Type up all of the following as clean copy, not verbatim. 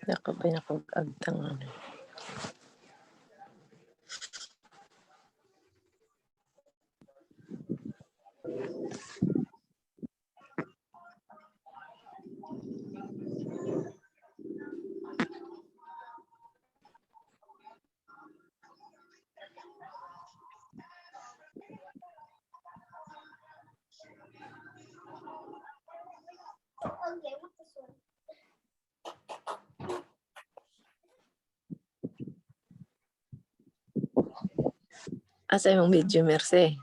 Nakabay na kag-agtang ano. Asa imong video, Merce?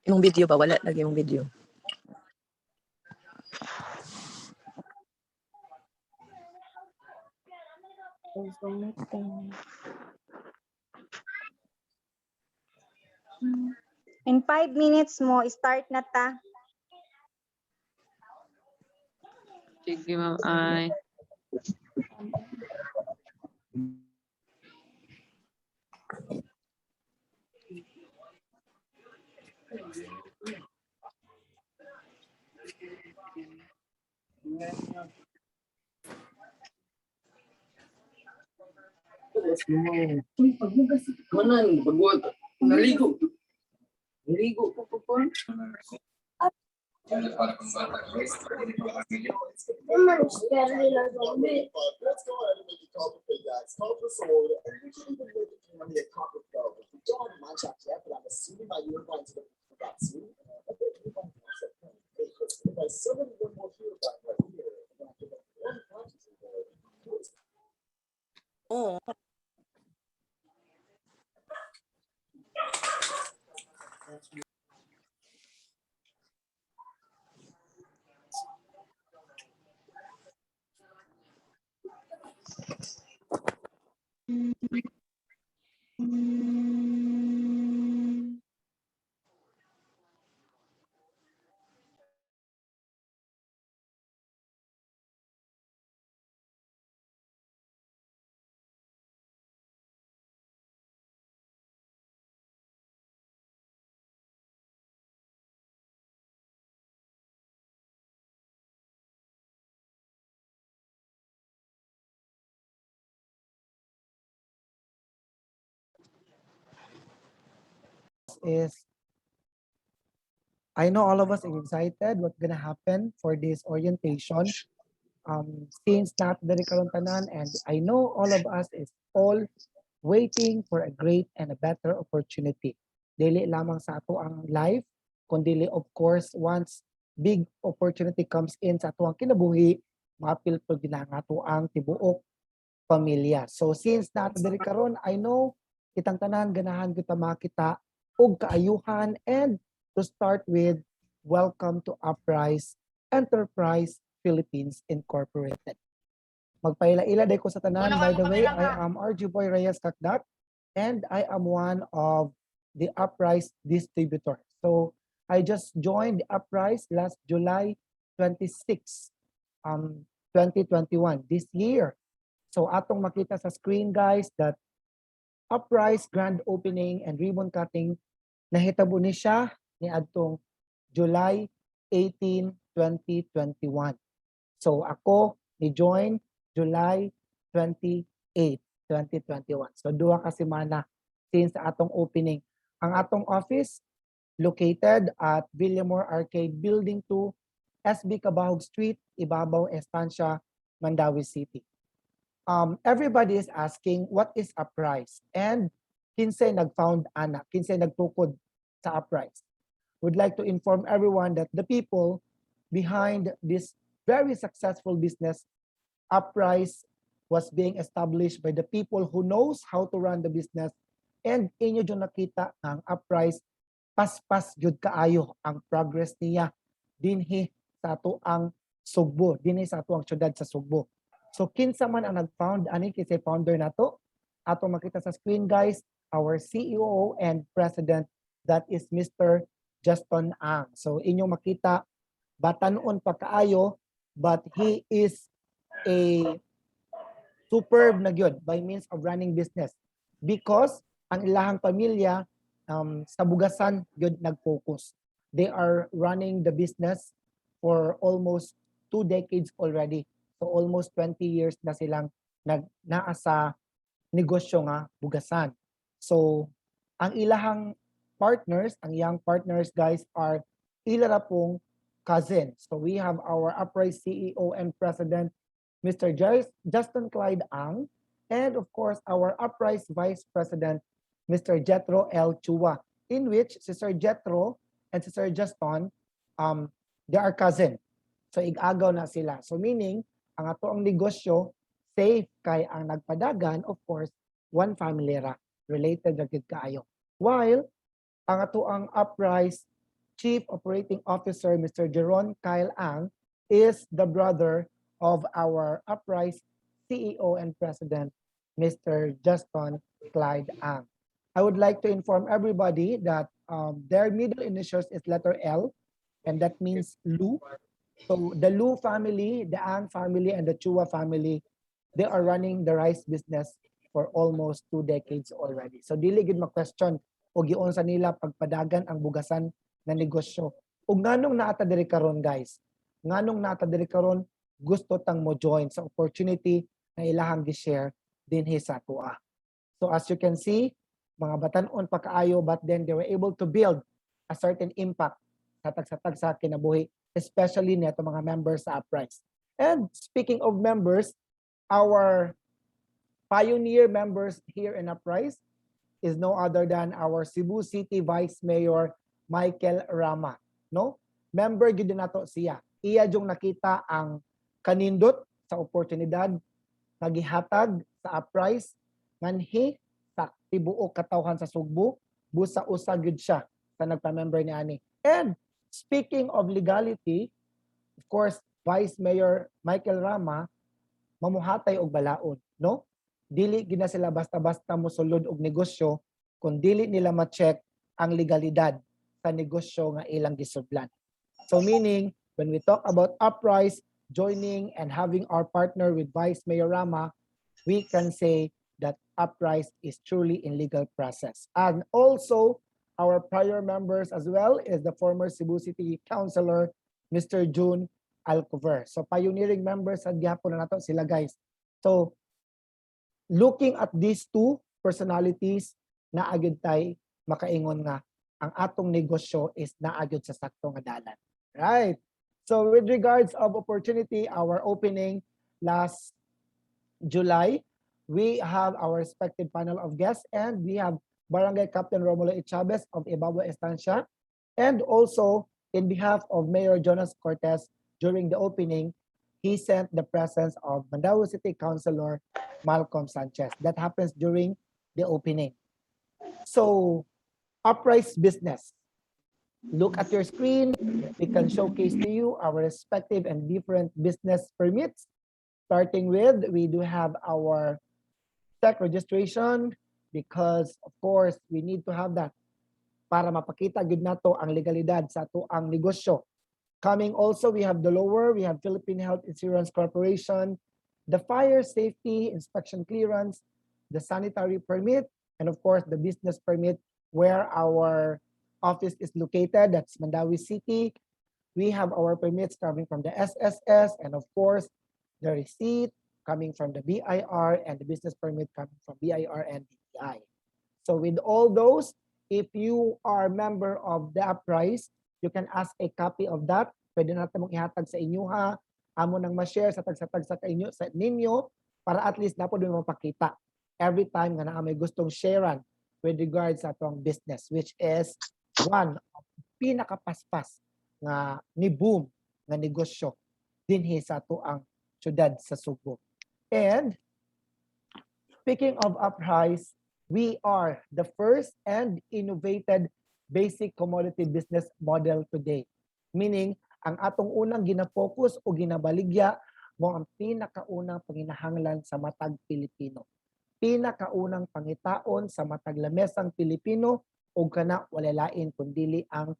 Imong video ba? Wala lagi imong video. In 5 minutes mo, start na ta. Sige, Ma'am Ay. Manan, pagbuhat. Naligo. Naligo po po. Oo. Is I know all of us are excited what's gonna happen for this orientation. Since not very karon tanan, and I know all of us is all waiting for a great and a better opportunity. Dili lamang sa ato ang life, kundi of course once big opportunity comes in sa ato ang kinabuhi, mapil pag ginangato ang tibuok pamilya. So since not very karon, I know kitang tanan ganahan kita makita og kaayuhan, and to start with, welcome to Uprise Enterprise Philippines Incorporated. Magpaila-ila day ko sa tanan. By the way, I am RG Boy Reyes Kakdak, and I am one of the Uprise distributor. So I just joined the Uprise last July 26, 2021, this year. So atong makita sa screen guys that Uprise grand opening and ribbon cutting nahitabo ni siya ni adtong July 18, 2021. So ako ni join July 28, 2021. So duha ka semana since atong opening. Ang atong office located at Villamor Arcade Building 2, SB Cabahog Street, Ibabaw, Estancia, Mandawi City. Everybody is asking what is Uprise and kinsay nag-found ana, kinsay nagtukod sa Uprise. Would like to inform everyone that the people behind this very successful business, Uprise, was being established by the people who knows how to run the business, and inyo dyan nakita ang Uprise paspas gyud kaayo ang progress niya dinhi sa ato ang Sugbo, dinhi sa ato ang syudad sa Sugbo. So kinsa man ang nag-found ani kisay founder nato, ato makita sa screen guys, our CEO and President, that is Mr. Justin Ang. So inyong makita, batanon pa kaayo, but he is a superb na gyud by means of running business because ang ilahang pamilya sa bugasan gyud nag-focus. They are running the business for almost 2 decades already. So almost 20 years na silang naa sa negosyo nga bugasan. So ang ilahang partners, ang young partners guys are ilara pong cousin. So we have our Uprise CEO and President, Mr. Justin Clyde Ang, and of course our Uprise Vice President, Mr. Jetro L. Chua, in which si Sir Jetro and si Sir Justin, they are cousin. So ig-agaw na sila. So meaning, ang ato ang negosyo, safe kay ang nagpadagan, of course, one family ra, related ra gid kaayo. While ang ato ang Uprise Chief Operating Officer, Mr. Jeron Kyle Ang, is the brother of our Uprise CEO and President, Mr. Justin Clyde Ang. I would like to inform everybody that their middle initials is letter L, and that means Lu. So the Lu family, the Ang family, and the Chua family, they are running the rice business for almost 2 decades already. So dili gid ma-question o giun sa nila pagpadagan ang bugasan na negosyo. Ug nganong naata diri karon guys? Nganong naata diri karon gusto tang mo join sa opportunity na ilahang gi-share dinhi sa atoa. So as you can see, mga batan-on pa kaayo, but then they were able to build a certain impact sa tag sa kinabuhi, especially neto mga members sa Uprise. And speaking of members, our pioneer members here in Uprise is no other than our Cebu City Vice Mayor Michael Rama, no? Member gyud nato siya. Iya jung nakita ang kanindot sa oportunidad nagihatag sa Uprise nganhi sa tibuok katawhan sa Sugbo, busa usa gyud siya sa nagpa-member ni ani. And speaking of legality, of course, Vice Mayor Michael Rama mamuhatay og balaod, no? Dili gina sila basta-basta mosulod og negosyo kung dili nila ma-check ang legalidad sa negosyo nga ilang gisudlan. So meaning, when we talk about Uprise joining and having our partner with Vice Mayor Rama, we can say that Uprise is truly in legal process. And also, our prior members as well is the former Cebu City Councilor, Mr. June Alcover. So pioneering members sa gyapon na nato sila guys. So looking at these two personalities, naagid tay makaingon nga ang atong negosyo is naagid sa sakto nga dalan. Right? So with regards of opportunity, our opening last July, we have our respective panel of guests, and we have Barangay Captain Romulo E. Chavez of Ibabaw Estancia, and also in behalf of Mayor Jonas Cortez during the opening, he sent the presence of Mandawi City Councilor Malcolm Sanchez. That happens during the opening. So, Uprise business. Look at your screen. We can showcase to you our respective and different business permits. Starting with, we do have our tech registration, because of course we need to have that para mapakita gud nato ang legalidad sa ato ang negosyo. Coming also, we have the lower, we have Philippine Health Insurance Corporation, the fire safety inspection clearance, the sanitary permit, and of course the business permit where our office is located, that's Mandawi City. We have our permits coming from the SSS, and of course the receipt coming from the BIR, and the business permit coming from BIR and DTI. So with all those, if you are a member of the Uprise, You can ask a copy of that. Pwede natin mong ihatag sa inyo ha. Amo nang ma-share sa tag sa inyo sa ninyo para at least napo din mapakita every time nga naa may gustong sharean with regards sa atong business, which is one of pinakapaspas nga ni boom nga negosyo dinhi sa ato ang syudad sa Subo. And speaking of Uprise, we are the first and innovated basic commodity business model today. Meaning, ang atong unang ginapokus o ginabaligya mo ang pinakaunang panginahanglan sa matag Pilipino. Pinakaunang pangitaon sa matag lamesang Pilipino o kana wala lain kundili ang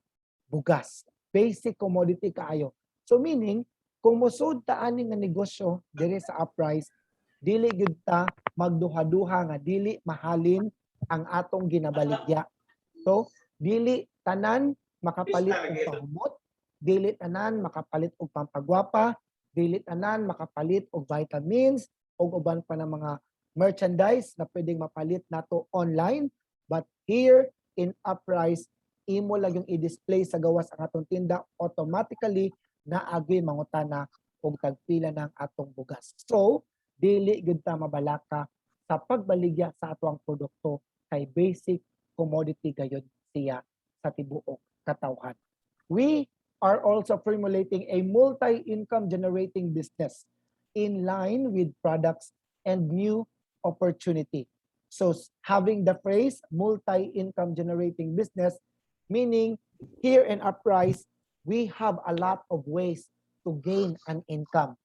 bugas. Basic commodity kaayo. So meaning, kung musud ta ani nga negosyo diri sa Uprise, dili gyud ta magduha-duha nga dili mahalin ang atong ginabaligya. So, dili tanan makapalit og pahumot, dili tanan makapalit og pampagwapa, dili tanan makapalit og vitamins og uban pa ng mga merchandise na pwedeng mapalit nato online, but here in Uprise, imo lang yung i-display sa gawas ang atong tinda, automatically na agi mangutana og tagpila ng atong bugas. So, dili gyud ta mabalaka sa pagbaligya sa atong produkto kay basic commodity gayud siya sa tibuok katawhan. We are also formulating a multi-income generating business in line with products and new opportunity. So having the phrase multi-income generating business, meaning here in Uprise, we have a lot of ways to gain an income.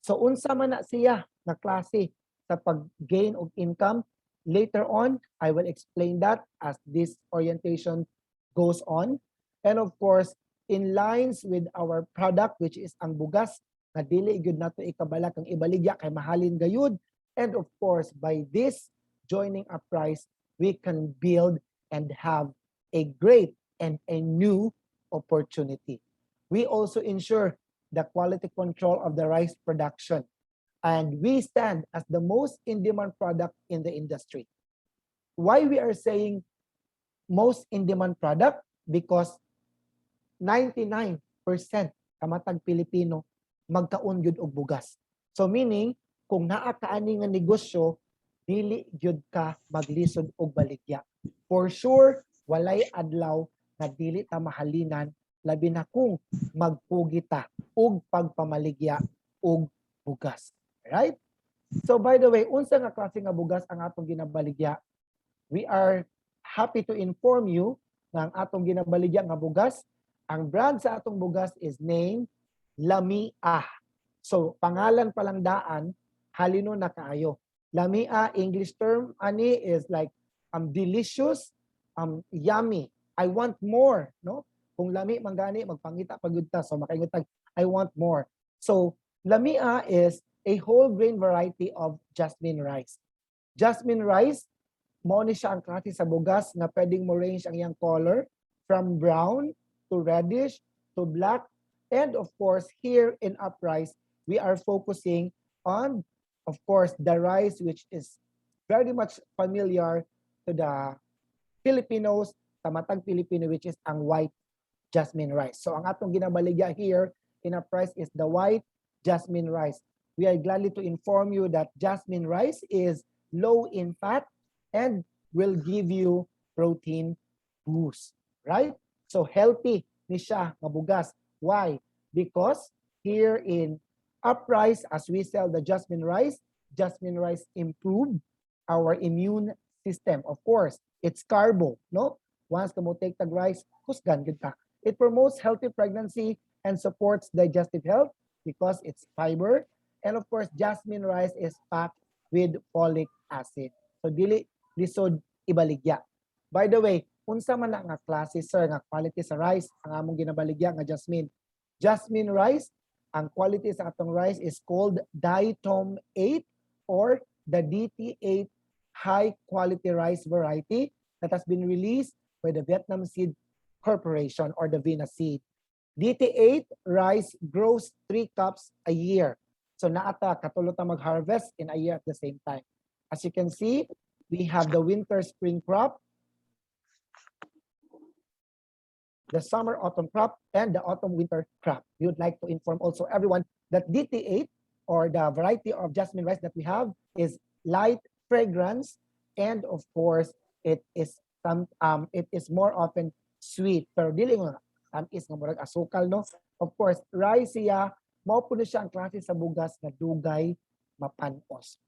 So unsa man na siya na klase sa pag-gain of income, later on, I will explain that as this orientation goes on. And of course, in lines with our product, which is ang bugas, na dili gyud nato ikabalak ang ibaligya kay mahalin gayud. And of course, by this joining Uprise, we can build and have a great and a new opportunity. We also ensure the quality control of the rice production. And we stand as the most in-demand product in the industry. Why we are saying most in-demand product? Because 99% kamatag Pilipino magkaon gyud og bugas. So meaning, kung naa kaani nga negosyo, dili gyud ka maglisod og baligya. For sure, walay adlaw na dili ta mahalinan labi na kung magpugi ta og pagpamaligya og bugas. Right? So by the way, unsa nga klase nga bugas ang atong ginabaligya? We are happy to inform you nga ang atong ginabaligya nga bugas, ang brand sa atong bugas is named Lamia. So pangalan pa lang daan, halino na kaayo. Lamia, English term ani is like delicious, yummy. I want more, no? Kung lami manggani magpangita pagud ta, so makaingon I want more. So Lamia is a whole grain variety of jasmine rice. Jasmine rice, mo ni siya ang klase sa bugas na pwedeng mo range ang iyang color from brown to reddish to black. And of course, here in Uprise, we are focusing on, of course, the rice which is very much familiar to the Filipinos, sa matag Pilipino, which is ang white jasmine rice. So ang atong ginabaligya here in Uprise is the white jasmine rice. We are gladly to inform you that jasmine rice is low in fat and will give you protein boost, right? So healthy ni siya nga bugas. Why? Because here in Uprise, as we sell the jasmine rice improve our immune system. Of course, it's carbo, no? Once ka mo take the rice, kusgan gid ka. It promotes healthy pregnancy and supports digestive health because it's fiber. And of course, jasmine rice is packed with folic acid. So dili lisod ibaligya. By the way, unsa man na nga klase sir nga quality sa rice ang among ginabaligya nga jasmine? Jasmine rice, ang quality sa atong rice is called Ditom 8 or the DT8 high quality rice variety that has been released by the Vietnam Seed Corporation or the Vina Seed. DT8 rice grows 3 cups a year. So naata katulot na mag-harvest in a year at the same time. As you can see, we have the winter spring crop. the summer-autumn crop and the autumn-winter crop. We would like to inform also everyone that DT8, or the variety of jasmine rice that we have, is light fragrance, and of course, it is more often sweet. Pero dili nga is nga murag asukal, no? Of course, rice siya, mao po na siya ang klase sa bugas na dugay mapanos.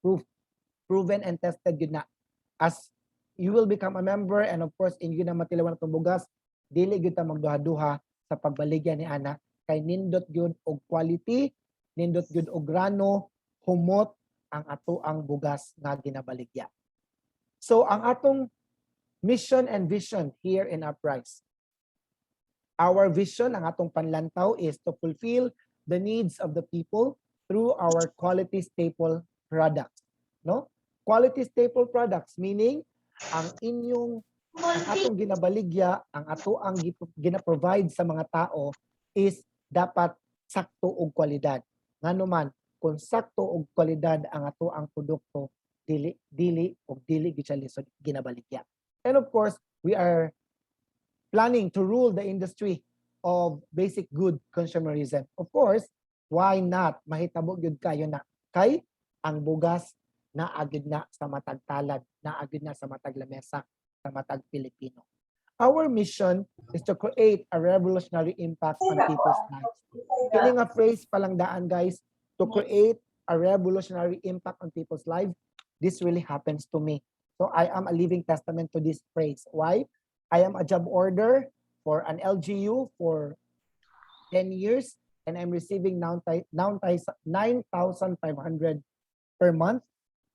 Proven and tested yun na. As you will become a member, and of course, in yun na matilawan itong bugas, dili gyud ta magduha-duha sa pagbaligya ni ana, kay nindot gyud og quality, nindot gyud og grano, humot ang ato ang bugas nga ginabaligya. So ang atong mission and vision here in Uprise. Our vision, ang atong panlantaw, is to fulfill the needs of the people through our quality staple products. No? Quality staple products, meaning ang atong ginabaligya, ang ato ang gina-provide sa mga tao is dapat sakto og kwalidad. Nganuman, kung sakto og kwalidad ang ato ang produkto, dili gyud siya lisod ginabaligya. And of course, we are planning to rule the industry of basic good consumerism. Of course, why not? Mahitabo gyud kayo na kay ang bugas na agad na sa matag talad, na agad na sa matag lamesa, sa matag Pilipino. Our mission is to create a revolutionary impact on people's lives. Kini nga phrase palang daan, guys, to create a revolutionary impact on people's lives. This really happens to me. So I am a living testament to this phrase. Why? I am a job order for an LGU for 10 years, and I'm receiving 9,500 per month.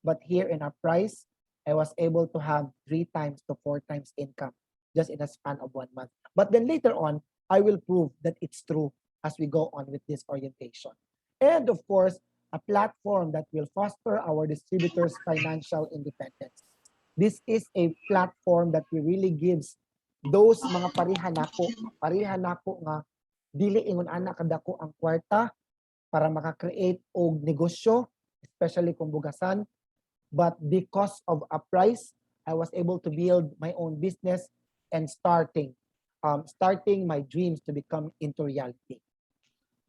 But here in Uprise, I was able to have 3 times to 4 times income just in a span of 1 month. But then later on, I will prove that it's true as we go on with this orientation. And of course, a platform that will foster our distributors' financial independence. This is a platform that really gives those mga parihan nako nga dili ingon ana kadako ang kwarta para maka-create og negosyo, especially kung bugasan. But because of Uprise, I was able to build my own business and starting my dreams to become into reality.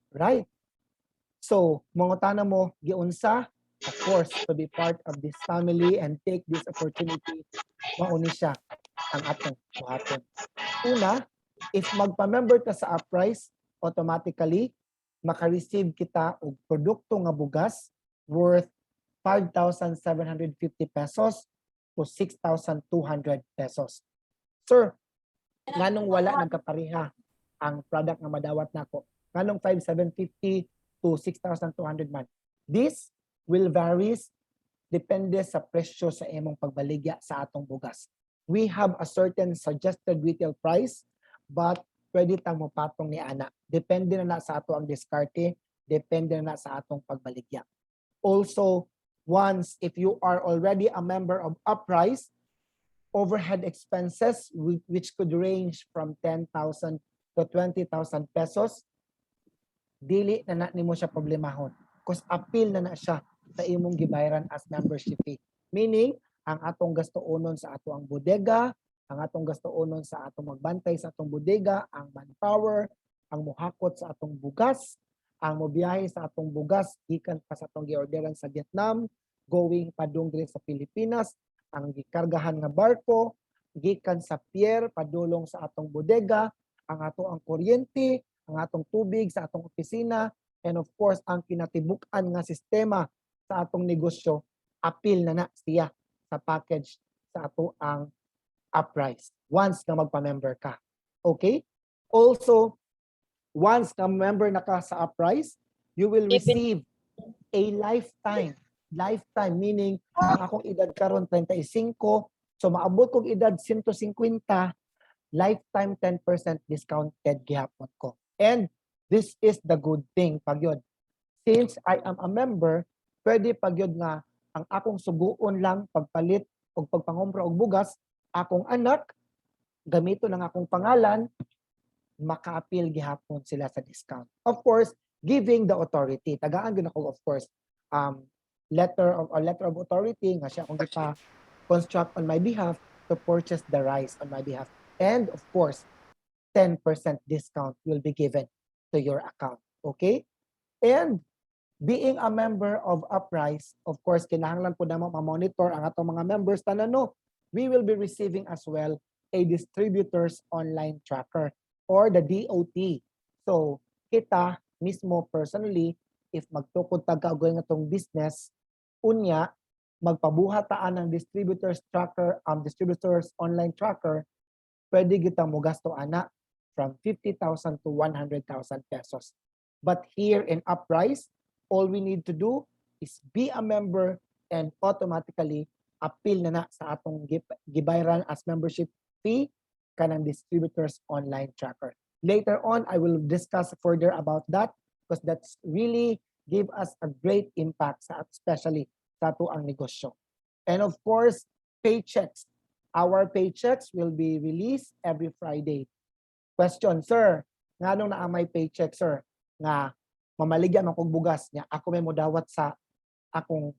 Right? So, mangutana mo, giunsa, of course, to be part of this family and take this opportunity, mauni siya ang atong buhaton. Una, if magpa-member ka sa Uprise, automatically, maka-receive kita og produkto nga bugas worth 5,750 pesos to 6,200 pesos. Sir, nganong wala nagkapariha ang product nga madawat nako? Nganong 5,750 to 6,200 man? This will varies depende sa presyo sa imong pagbaligya sa atong bugas. We have a certain suggested retail price, but pwede tang mopatong ni ana. Depende na sa ato ang diskarte, depende na sa atong pagbaligya. Also, once if you are already a member of Uprise, overhead expenses which could range from 10,000 to 20,000 pesos, dili na nimo siya problemahon. Because appeal na siya sa imong gibayaran as membership fee. Meaning, ang atong gastoonon sa ato ang bodega, ang atong gastoonon sa atong magbantay sa atong bodega, ang manpower, ang muhakot sa atong bugas, ang mobiyahe sa atong bugas gikan pa sa atong giorderan sa Vietnam, going padung diri sa Pilipinas, ang gikargahan nga barko gikan sa pier padulong sa atong bodega, ang ato ang kuryente, ang atong tubig sa atong opisina, and of course ang kinatibuk-an nga sistema sa atong negosyo, appeal na siya sa package sa ato ang Uprise once na magpa-member ka. Okay? Also, once na member na ka sa Uprise, you will receive a lifetime, meaning ang akong edad karon 35, so maabot kong edad 150, lifetime 10% discounted gihapon ko. And this is the good thing pagyod. Since I am a member, pwede pagyod nga ang akong suguon lang pagpalit o pagpangumpra og bugas, akong anak gamito ng akong pangalan, maka-appeal gihapon sila sa discount. Of course, giving the authority. Tagaan gyud ako, of course, letter of authority nga siya akong gipa-construct on my behalf to purchase the rice on my behalf. And of course, 10% discount will be given to your account. Okay? And being a member of Uprise, of course, kinahanglan po naman ma-monitor ang atong mga members na no, we will be receiving as well a distributor's online tracker or the DOT. So, kita mismo personally, if magtukod tagagoy nga tong business, unya, magpabuhataan ng distributor's tracker, distributor's online tracker, pwede kita mo gasto ana from 50,000 to 100,000 pesos. But here in Uprise, all we need to do is be a member and automatically appeal na sa atong gibayran as membership fee kanang distributor's online tracker. Later on, I will discuss further about that because that's really give us a great impact especially sa ato ang negosyo. And of course, paychecks. Our paychecks will be released every Friday. Question, sir, nganong naa may paycheck, sir? Nga mamaligya man kog bugas niya, ako may modawat sa akong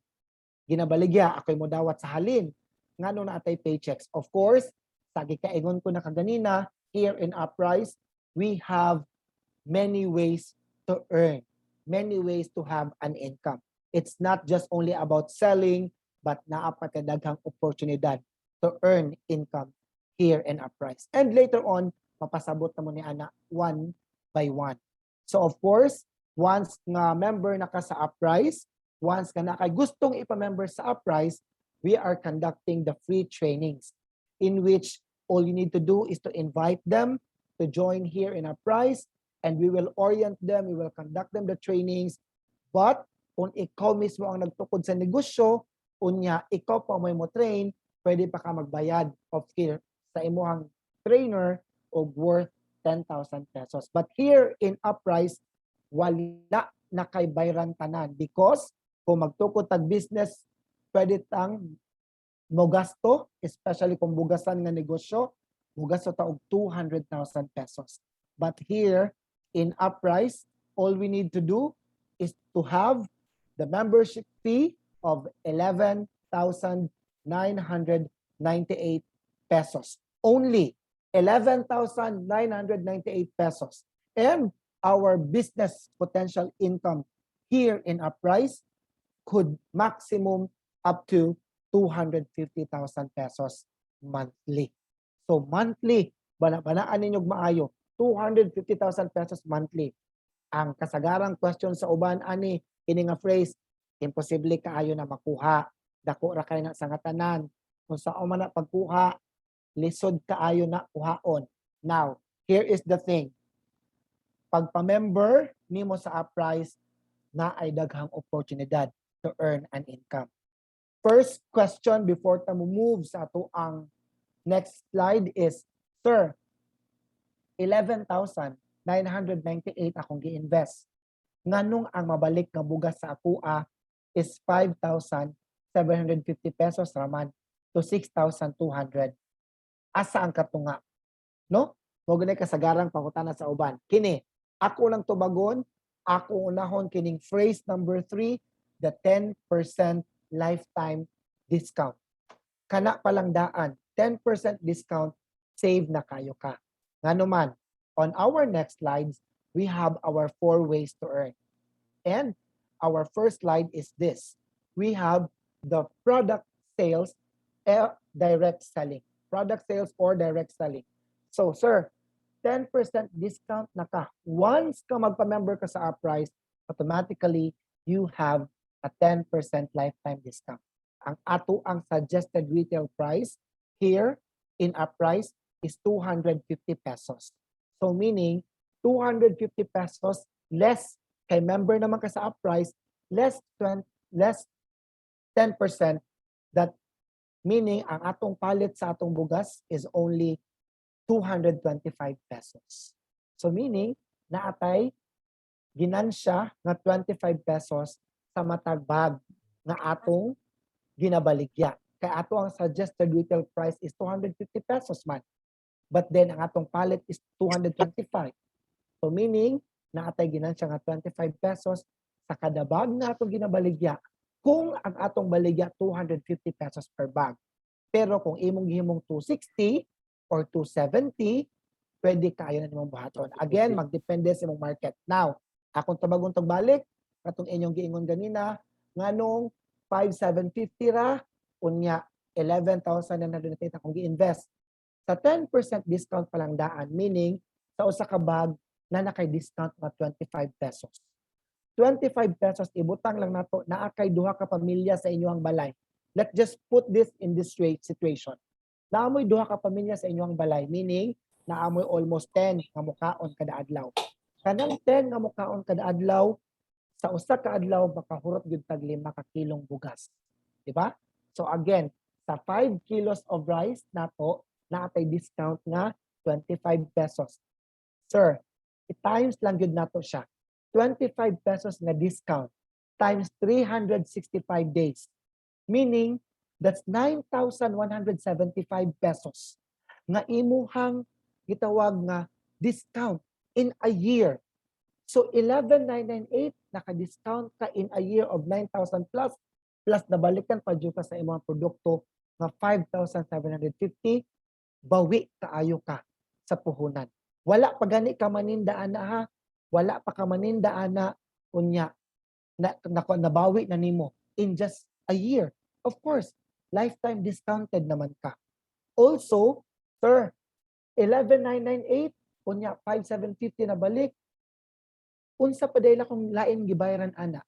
ginabaligya, ako may modawat sa halin. Nganong na atay paychecks? Of course, sa gikaingon ko na kaganina, here in Uprise, we have many ways to earn, many ways to have an income. It's not just only about selling, but naapakadaghang oportunidad to earn income here in Uprise. And later on, mapasabot na mo ni ana one by one. So of course, once nga member na ka sa Uprise, once ka na kay gustong ipa-member sa Uprise, we are conducting the free trainings in which all you need to do is to invite them to join here in Uprise, and we will orient them, we will conduct them the trainings. But kung ikaw mismo ang nagtukod sa negosyo, unya ikaw pa may mo train, pwede pa ka magbayad of fee sa imuhang trainer o worth 10,000 pesos. But here in Uprise, wala na kay bayran tanan because kung magtukod tag business, pwede tang mo gasto, especially kung bugasan nga negosyo, mugasto ta og 200,000 pesos. But here in Uprise, all we need to do is to have the membership fee of 11,998 pesos. Only 11,998 pesos. And our business potential income here in Uprise could maximum up to 250,000 pesos monthly. So monthly, banaan ninyog maayo, 250,000 pesos monthly. Ang kasagarang question sa uban ani ini nga phrase, imposible kaayo na makuha, dako ra kay na sa ngatanan. Kung sao man na pagkuha, lisod kaayo na kuhaon. Now, here is the thing. Pagpa-member nimo sa Uprise, na ay daghang oportunidad to earn an income. First question before ta mo move sa ato ang next slide is, sir, 11,998 akong gi-invest. Nganong ang mabalik nga bugas sa akuha is 5,750 pesos raman to 6,200. Asa ang katunga? No? Mo gani kasagarang pangutana sa uban. Kini, ako lang tubagon, ako unahon kining phrase number 3, the 10% lifetime discount. Kana palang daan, 10% discount, save na kayo ka. Ngano man, on our next slides, we have our 4 ways to earn. And our first slide is this. We have the product sales and direct selling. Product sales or direct selling. So, sir, 10% discount na ka. Once ka magpa-member ka sa Uprise, automatically, you have a 10% lifetime discount. Ang ato ang suggested retail price here in Uprise is 250 pesos. So meaning, 250 pesos less kay member naman ka sa Uprise, less 10%, that meaning ang atong palit sa atong bugas is only 225 pesos. So meaning, naatay ginansya nga 25 pesos sa matag bag nga atong ginabaligya. Kaya ato ang suggested retail price is 250 pesos man. But then, ang atong palit is 225. So meaning, naatay ginansya nga 25 pesos sa kada bag nga atong ginabaligya. Kung ang atong baligya 250 pesos per bag. Pero kung imong gihimong 260 or 270, pwede kayo na nimong buhaton. Again, magdepende sa imong market. Now, akong tabagong tagbalik, katong inyong giingon ganina, nganong 5,750 ra, unya 11,998 akong gi-invest. Sa 10% discount pa lang daan, meaning sa usa ka bag na nakay-discount na 25 pesos. 25 pesos, ibutang lang nato na kay duha ka pamilya sa inyong balay. Let's just put this in this situation. Naamoy duha ka pamilya sa inyong balay, meaning naamoy almost 10 nga mukaon kada adlaw. Kanang 10 nga mukaon kada adlaw, sa usa ka adlaw makahurot gyud tag 5 ka kilong bugas. Di ba? So again, sa 5 kilos of rice nato, naatay discount nga 25 pesos. Sir, i-times lang gyud nato siya. 25 pesos na discount times 365 days. Meaning, that's 9,175 pesos nga imuhang gitawag nga discount in a year. So 11,998 naka-discount ka in a year of 9,000 plus nabalikan pa jud ka sa imong produkto nga 5,750, bawi kaayo ka sa puhunan. Wala pa gani ka manindaan na ha. Wala pa ka manindaan na unya nabawi na nimo in just a year. Of course, lifetime discounted naman ka. Also, sir, 11,998 unya 5,750 na balik. Unsa pa dayla kung lain gibayaran ana.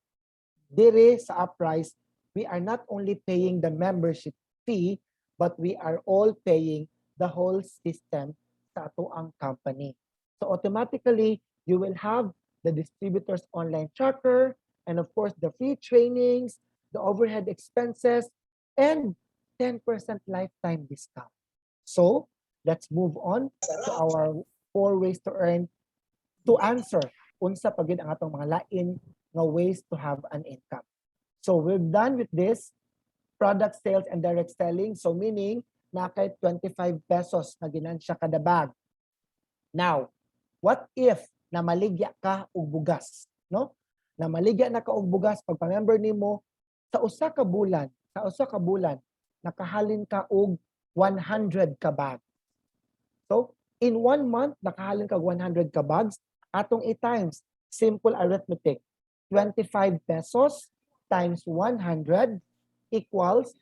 Dire sa Uprise, we are not only paying the membership fee, but we are all paying the whole system sa ato ang company. So automatically, you will have the distributor's online tracker, and of course, the free trainings, the overhead expenses, and 10% lifetime discount. So, let's move on to our 4 ways to earn to answer unsa pa gid ang atong mga lain nga ways to have an income. So, we're done with this product sales and direct selling. So, meaning, na kay 25 pesos na ginansya kada bag. Now, what if na maligya ka og bugas, no? Na maligya na ka og bugas pag pa-member nimo sa usa ka bulan, nakahalin ka og 100 ka bag. So, in 1 month nakahalin ka og 100 ka bags, atong i-times simple arithmetic. 25 pesos times 100 equals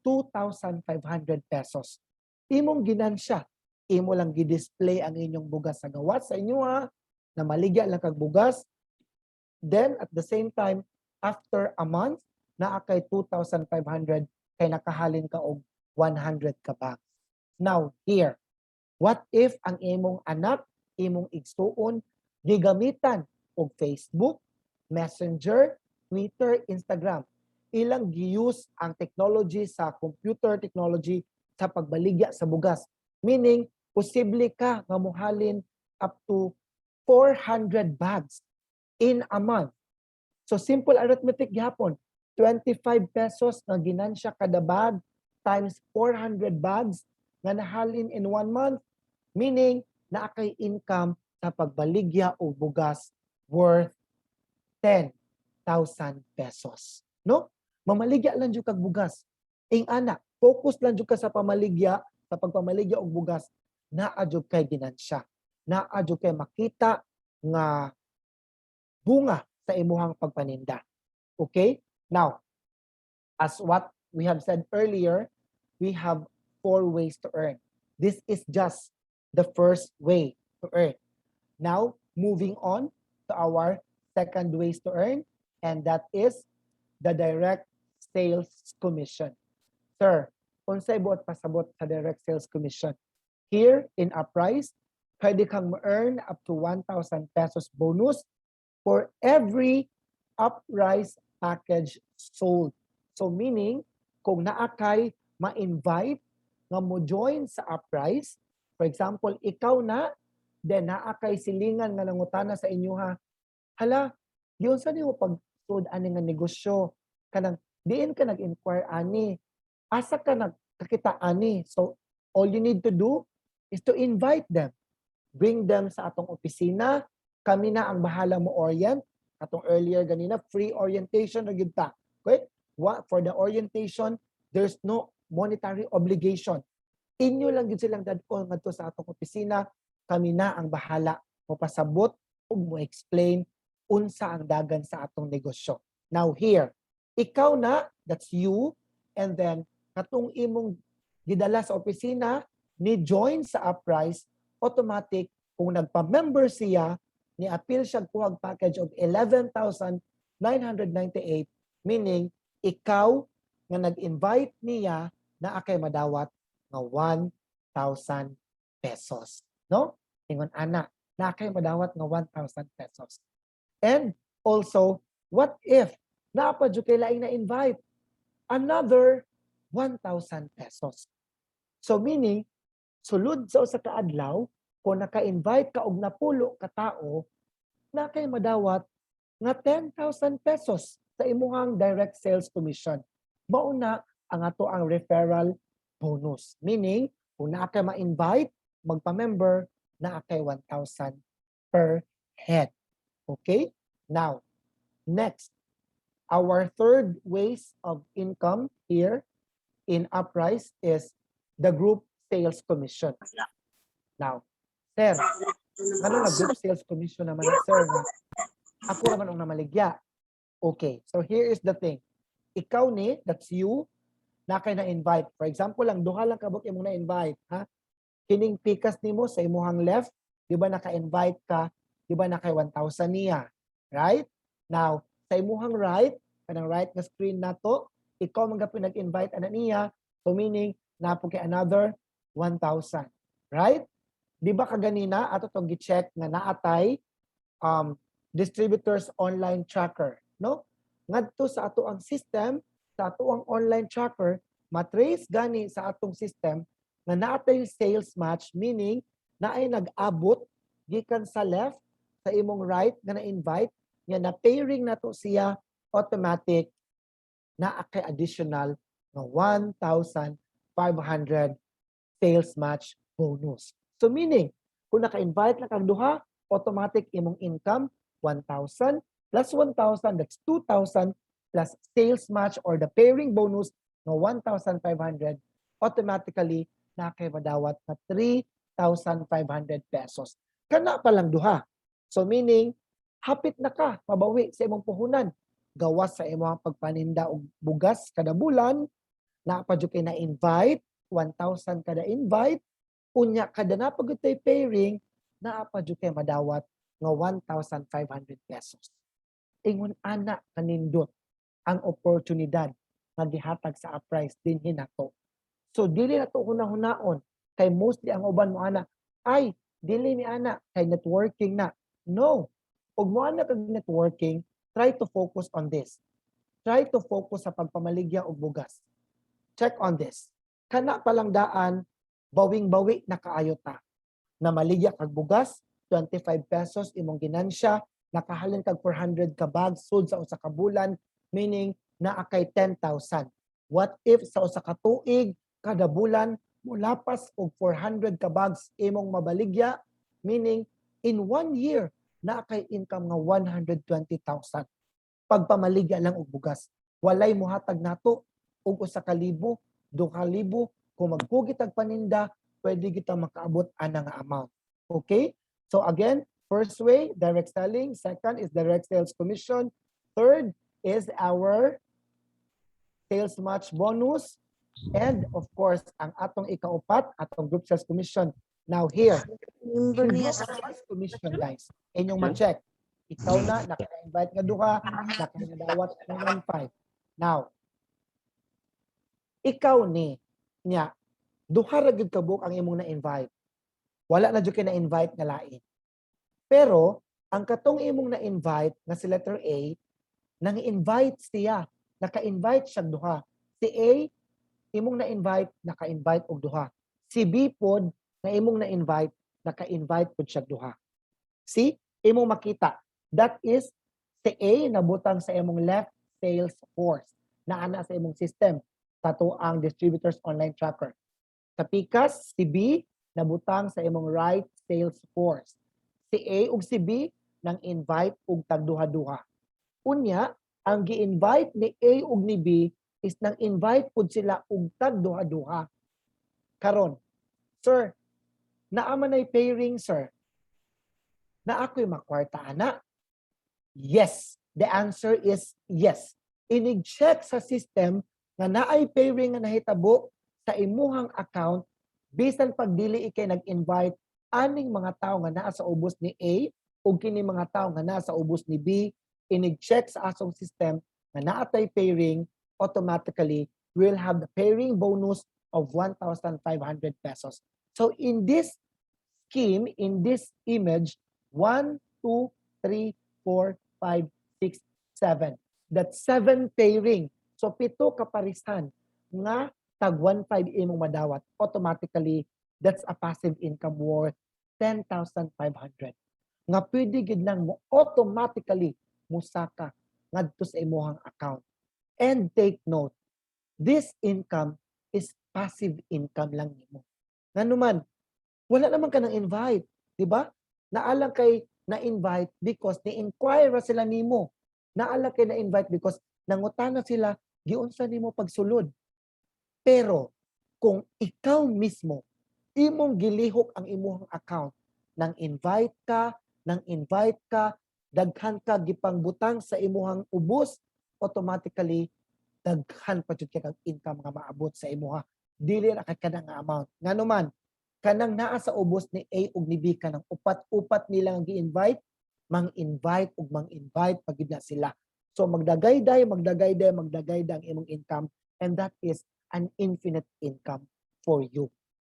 2,500 pesos. Imong ginansya, imo lang gi-display ang inyong bugas sa gawas sa inyo ha, na maligya lang kag bugas. Then at the same time, after a month, naa kay 2,500 kay nakahalin ka og 100 ka bags. Now here, what if ang imong anak, imong igsuon gigamitan og Facebook, Messenger, Twitter, Instagram? Ilang gi-use ang technology sa computer technology sa pagbaligya sa bugas. Meaning, posible ka nga muhalin up to 400 bags in a month. So simple arithmetic gihapon, 25 pesos nga ginansya kada bag times 400 bags nga nahalin in 1 month, meaning naa kay income sa pagbaligya o bugas worth 10,000 pesos. No? Mamaligya lang jud kag bugas. Ing anak, focus lang jud ka sa pamaligya, sa pagpamaligya og bugas, naa jud kay ginansya. Naa jud kay makita nga bunga sa imuhang pagpaninda. Okay? Now, as what we have said earlier, we have 4 ways to earn. This is just the first way to earn. Now, moving on to our second ways to earn, and that is the direct sales commission. Sir, unsay buot pasabot sa direct sales commission? Here in Uprise, pwede kang ma-earn up to 1,000 pesos bonus for every Uprise package sold. So meaning, kung naa kay ma-invite nga mo join sa Uprise, for example, ikaw na, then naa kay silingan nga nangutana sa inyo ha, hala, yun sa niyo pag-sud ani nga negosyo, kanang diin ka nag-inquire ani, asa ka nagkakita ani. So all you need to do is to invite them. Bring them sa atong opisina. Kami na ang bahala mo orient. Atong earlier ganina, free orientation na gyud ta. Okay? For the orientation, there's no monetary obligation. Inyo lang gyud silang dadko ngadto sa atong opisina. kami na ang bahala mo pasabot ug mo explain unsa ang dagan sa atong negosyo. Now here, ikaw na, that's you, and then katong imong gidala sa opisina ni join sa Uprise, automatic kung nagpa-member siya, ni appeal siya kuhag package of 11,998, meaning ikaw nga nag-invite niya na akay madawat nga 1,000 pesos. No? Ingon ana, na akay madawat nga 1,000 pesos. And also, what if napadyo kay laing na-invite? Another 1,000 pesos. So meaning, sulod sa usa ka adlaw, kung naka-invite ka og napulo ka tao, na kay madawat nga 10,000 pesos sa imuhang direct sales commission. Mauna ang ato ang referral bonus. Meaning, kung na kay ma-invite, magpa-member, na kay 1,000 per head. Okay? Now, next, our third ways of income here in Uprise is the group sales commission. Now, sir, ano na group sales commission naman na, sir? Na ako naman ang namaligya. Okay, so here is the thing. Ikaw ni, that's you, na kay na-invite. For example lang, duha lang kabuk imong na-invite. Ha? Kining pikas nimo sa imuhang left, di ba naka-invite ka, di ba naka 1,000 niya. Right? Now, sa imuhang right, kanang right na screen na to, ikaw mga pinag-invite ana niya, so meaning, napo kay another 1,000. Right? Di ba kaganina, ato itong gi-check na naatay distributors online tracker. No? Ngadto sa ato ang system, sa ato ang online tracker, matrace gani sa atong system na naatay sales match, meaning na ay nag-abot gikan sa left sa imong right nga na-invite, nga na pairing na to siya automatic na kay additional na 1,500 sales match bonus. So meaning, kung naka-invite na kang duha, automatic imong income 1,000 plus 1,000, that's 2,000 plus sales match or the pairing bonus na 1,500, automatically na kay madawat na 3,500 pesos. Kana pa lang duha. So meaning, hapit na ka mabawi sa imong puhunan. Gawas sa imong pagpaninda og bugas kada bulan, na pa kay na invite 1,000 kada invite, unya kada na pagutay pairing, na pa kay madawat nga 1,500 pesos. Ingon ana kanindot ang oportunidad nga gihatag sa Uprise dinhi nato. So dili na to hunahon kay mostly ang uban mo ana ay dili ni ana kay networking na. No. Ug mo ana kag networking, try to focus on this. Try to focus sa pagpamaligya og bugas. Check on this. Kana palang daan, bawing-bawi na kaayo ta. Na maligya kag bugas, 25 pesos imong ginansya, nakahalin kag 400 ka bags sold sa usa ka bulan, meaning naa kay 10,000. What if sa usa ka tuig kada bulan mulapas og 400 ka bags imong mabaligya, meaning in 1 year naa kay income nga 120,000. Pagpamaligya lang og bugas. Walay mohatag nato og 1,000, 2,000, kung magkugit og paninda, pwede kita makaabot ana nga amount. Okay? So again, first way, direct selling. Second is direct sales commission. Third is our sales match bonus. And of course, ang atong ikaupat, atong group sales commission. Now here, yung group sales commission guys, inyong ma-check. Ikaw na, naka-invite nga duha, naka-dawat ng 1,500. Now, ikaw ni, niya, duha ra gyud kabuk ang imong na-invite. Wala na jud kay na-invite nga lain. Pero, ang katong imong na-invite nga si letter A, nang-invite siya, naka-invite siya duha. Si A, imong na-invite, naka-invite og duha. Si B pod, na imong na-invite, naka-invite pod siya duha. See? Imong makita. That is, si A nabutang sa imong left sales force na ana sa imong system sa tuang distributors online tracker. Sa pikas, si B nabutang sa imong right sales force. Si A ug si B nang invite og tagduha-duha. Unya, ang gi-invite ni A ug ni B is nang invite pud sila og tagduha-duha. Karon, sir, Naamanay pairing, sir. Na ako'y makwarta, ana? Yes. The answer is yes. Inig-check sa system nga naay pairing nga nahitabo sa imuhang account bisan pagdili ikay nag-invite aning mga tao nga naa sa ubos ni A o kini mga tao nga naa sa ubos ni B, inig-check sa asong system nga naatay pairing, automatically will have the pairing bonus of 1,500 pesos. So in this scheme, in this image, 1, 2, 3, 4, 5, 6, 7. That's 7 pairing. So 7 kaparisan nga tag 1.5 imong madawat. Automatically, that's a passive income worth 10,500. Nga pwede gid lang mo automatically musaka ngadto sa imong account. And take note, this income is passive income lang nimo. Nganuman, wala naman ka nang invite, di ba? Naalang kay na-invite because ni-inquire sila nimo. Naalang kay na-invite because nangutana sila giunsa nimo pagsulod. Pero kung ikaw mismo imong gilihok ang imong account nang invite ka, daghan ka gipangbutang sa imong ubos, automatically daghan pa jud kay kag income nga maabot sa imuha. Dili ra kay kada nga amount. Nganuman, kanang naa sa ubos ni A ug ni B kanang upat-upat nila nga gi-invite, mang-invite ug mang-invite pagid na sila. So magdagayday ang imong income, and that is an infinite income for you.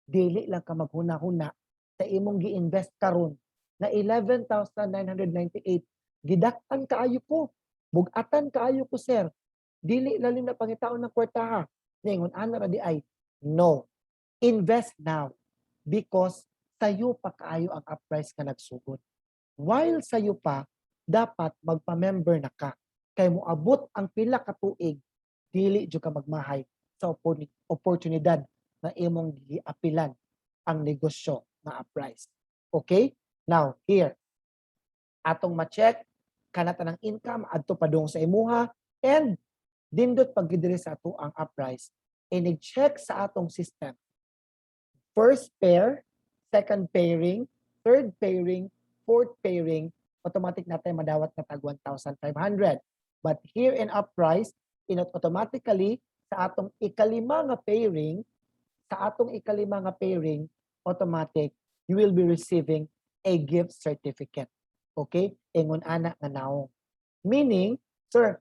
Dili lang ka maghuna-huna sa imong gi-invest karon na 11,998. Gidaktan kaayo ko. Bugatan kaayo ko, sir. Dili lalim na pangitaon ng kwartaha. Ningon ana ra di ay no. Invest now because sayo pa kaayo ang upprice nga nagsugod. While sayo pa, dapat magpa-member na ka. Kay moabot ang pila ka tuig, dili jud ka magmahay sa oportunidad na imong giapilan ang negosyo nga upprice. Okay? Now, here, atong ma-check kanata ng income adto padung sa imuha, and dindot pagdiri sa ato ang upprice. I-check sa atong system. First pair, second pairing, third pairing, fourth pairing, automatic natin madawat na tag 1,500. But here in upprice, automatically sa atong ikalima nga pairing, automatic, you will be receiving a gift certificate. Okay? Ingon ana nga naong. Meaning, sir,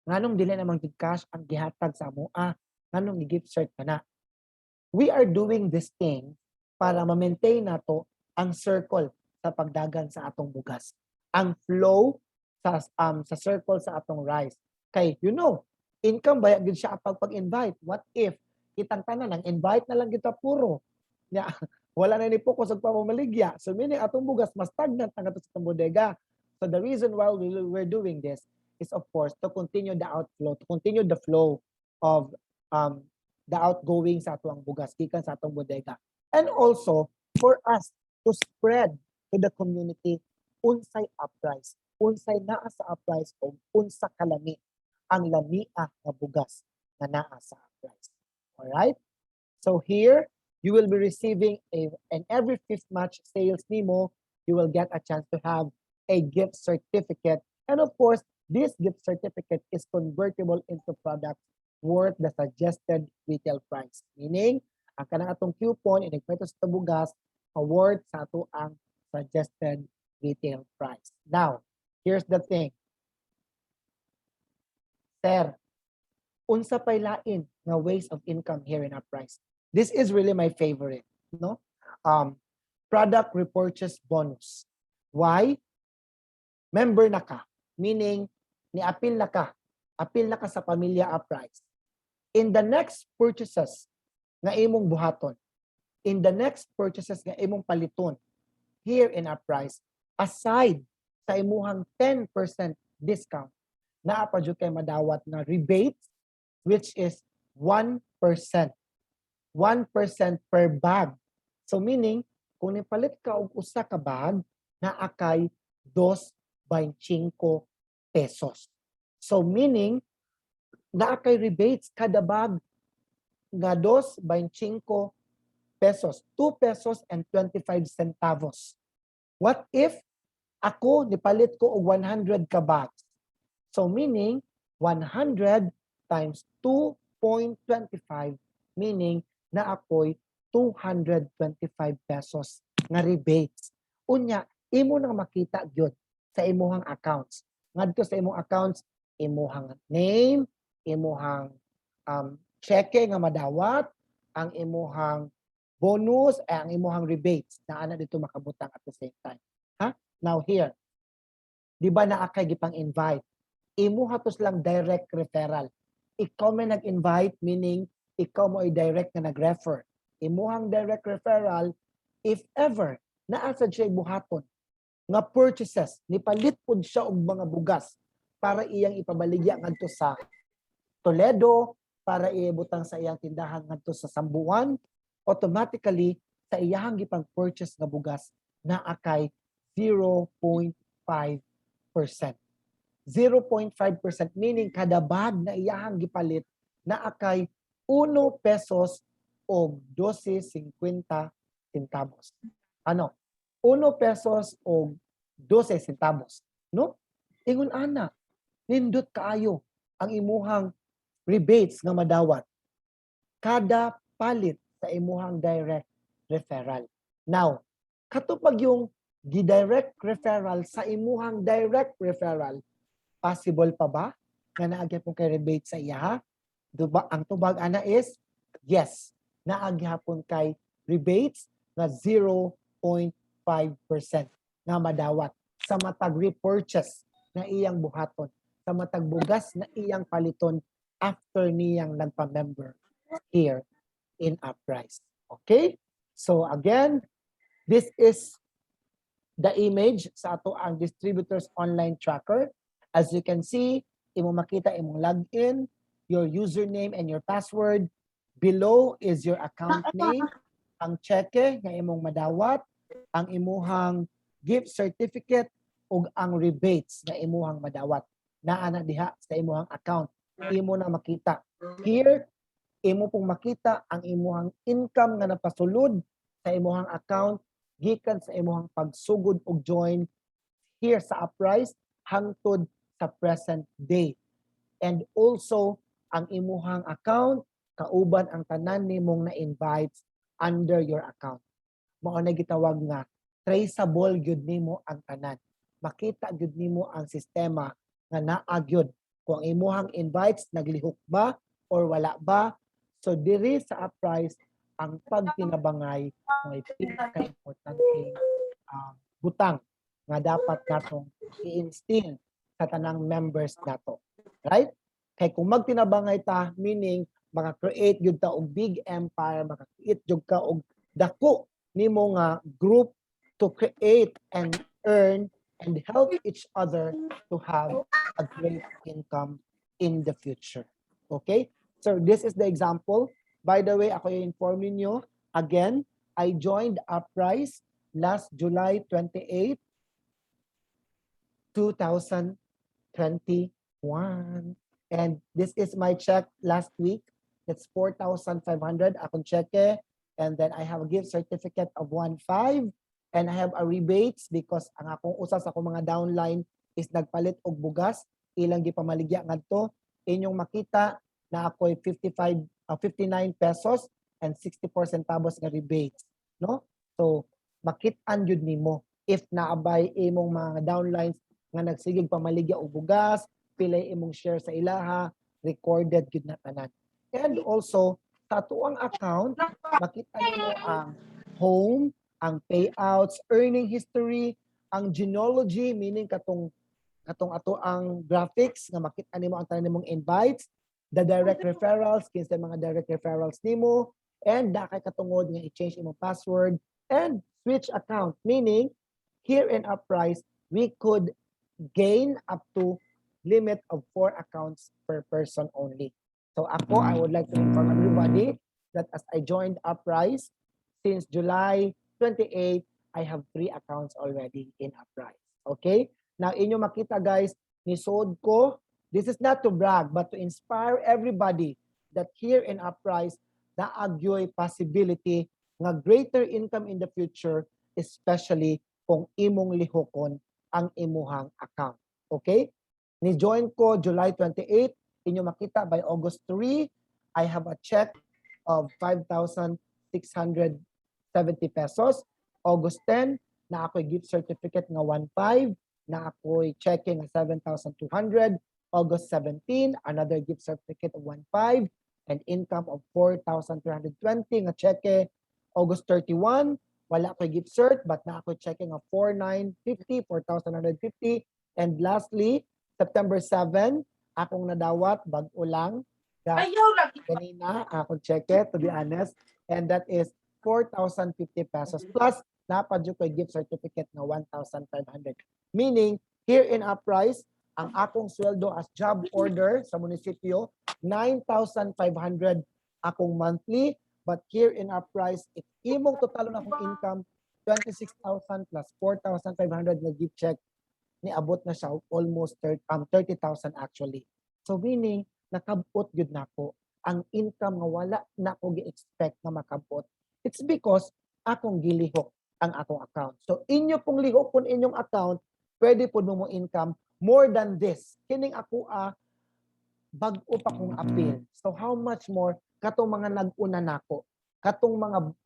nganong dili namang cash ang gihatag sa amoa, nganong i-gift cert ka na. We are doing this thing para ma-maintain nato ang circle sa pagdagan sa atong bugas. Ang flow sa circle sa atong rice. Kay, income ba gid siya pag-invite. What if kitang tanan ang invite na lang kita puro. Ya, wala na ni focus og pamamaligya. So meaning atong bugas mas stagnant na sa atong bodega. So the reason why we're doing this is of course to continue the outflow, to continue the flow of the outgoing sa atong bugas gikan sa atong bodega. And also for us to spread to the community unsay upprice, unsay naa sa upprice o unsa kalami ang lamia nga bugas nga naa sa upprice. All right? So here you will be receiving and every 5th match sales nimo, you will get a chance to have a gift certificate. And of course, this gift certificate is convertible into products worth the suggested retail price. Meaning, ang kanang atong coupon, inigpito sa bugas, award sa ato ang suggested retail price. Now, here's the thing. Sir, unsa pay lain nga ways of income here in upprice? This is really my favorite, no? Product repurchase bonus. Why? Member na ka, meaning ni-appeal na ka sa pamilya upprice. In the next purchases nga imong buhaton, in the next purchases nga imong paliton here in upprice, aside sa imuhang 10% discount, naa pa jud kay madawat na rebates, which is 1%. 1% per bag. So meaning, kung nipalit ka og usa ka bag, naa kay 2.25 pesos. So meaning, naa kay rebates kada bag nga 2.25 pesos, 2 pesos and 25 centavos. What if ako nipalit ko og 100 ka bags? So meaning 100 times 2.25 meaning na ako'y 225 pesos nga rebates. Unya, imo nang makita gyud sa imuhang accounts. Ngadto sa imong accounts, imuhang name, imuhang cheque nga madawat, ang imuhang bonus, ang imuhang rebates na ana dito makabutang at the same time. Ha? Now here, di ba naa kay gipang invite? Imo hatos lang direct referral. Ikaw may nag-invite, meaning ikaw mo ay direct na nag-refer. Imuhang direct referral, if ever, naasa siya buhaton, nga purchases, nipalit po siya og mga bugas para iyang ipabaligya ngadto sa Toledo, para iibutang sa iyang tindahan ngadto sa Sambuan, automatically, sa iyang gipang purchase nga bugas, na akay 0.5%. 0.5% meaning kada bag na iyang gipalit na akay 1 pesos o 12.50 centavos. Ano? 1 pesos o 12 centavos. No? Ingon ana, nindot kaayo ang imuhang rebates nga madawat. Kada palit sa imuhang direct referral. Now, katupag yung gi-direct referral sa imuhang direct referral, possible pa ba nga naagya po kay rebate sa iya? Diba? Ang tubag ana is, yes, naagya po kay rebates na 0.5% nga madawat sa matag repurchase na iyang buhaton, sa matag bugas na iyang paliton after niyang nagpa-member here in Uprise. Okay? So again, this is the image sa ato ang distributors online tracker. As you can see, imo makita imong login, your username and your password. Below is your account name, ang cheque nga imong madawat, ang imuhang gift certificate ug ang rebates nga imuhang madawat. Naa na diha sa imuhang account. Imo na makita. Here, imo pong makita ang imuhang income nga napasulod sa imuhang account gikan sa imuhang pagsugod og join here sa Uprise hangtod sa present day. And also, ang imuhang account, kauban ang tanan nimong na-invites under your account. Mao na gitawag nga, traceable gyud nimo ang tanan. Makita gyud nimo ang sistema nga naa gyud kung imuhang invites naglihok ba or wala ba. So diri sa Uprise, ang pagtinabangay may pinaka-importante butang nga dapat natong i-instill sa tanang members nato. Right? Kay kung magtinabangay ta, meaning maka-create gyud ta og big empire, maka-create gyud ka og dako nimo nga group to create and earn and help each other to have a great income in the future. Okay? So this is the example. By the way, ako i-inform ninyo, again, I joined Uprise last July 28, 2021. And this is my check last week. It's 4,500 akong cheque. And then I have a gift certificate of 1.5. And I have a rebates because ang akong usas akong mga downline is nagpalit og bugas. Ilang gipamaligya ngadto. Inyong makita na ako'y 59 pesos and 64 centavos nga rebates. No? So, makit-an yun nimo if naabay imong mga downlines nga nagsigig pamaligya og bugas, pilay imong share sa ilaha, recorded yun na tanan. And also, sa tuang account, makita nimo ang home, ang payouts, earning history, ang genealogy, meaning katong ato ang graphics nga makita nimo ang tanan nimong invites, the direct referrals, kinsa mga direct referrals nimo, and dakay katungod nga i-change imong password, and switch account, meaning here in Uprise, we could gain up to limit of 4 accounts per person only. So ako, I would like to inform everybody that as I joined Uprise, since July 28, I have 3 accounts already in Uprise. Okay? Now, inyo makita guys, nisod ko, this is not to brag, but to inspire everybody that here in Uprise, naagyoy possibility nga greater income in the future, especially kung imong lihokon ang imuhang account. Okay? Ni-join ko July 28, inyo makita by August 3, I have a check of 5,670 pesos. August 10, na ako'y gift certificate nga 1,500, na ako'y checking nga 7,200. August 17, another gift certificate of 1,500 and income of 4,320 nga cheque. August 31, wala ako'y gift cert but na ako'y checking of 4,950, 4,150. And lastly, September 7, akong nadawat, bag-o lang. Kanina, akong cheque, to be honest. And that is 4,050 pesos. Plus, napadyo ko gift certificate na 1,500. Meaning, here in Uprise, ang akong sweldo as job order sa munisipyo, 9,500 akong monthly. But here in Uprise, if imong total na akong income, 26,000 plus 4,500 na gift check, niabot na siya almost 30,000 actually. So meaning, nakabot yun na ko. Ang income nga wala na ko gi-expect na makabot. It's because akong gilihok ang akong account. So inyo pong lihok kung inyong account, pwede po mo income more than this. Kining ako bag-o pa kong appeal. So how much more katong mga nag-una nako, katong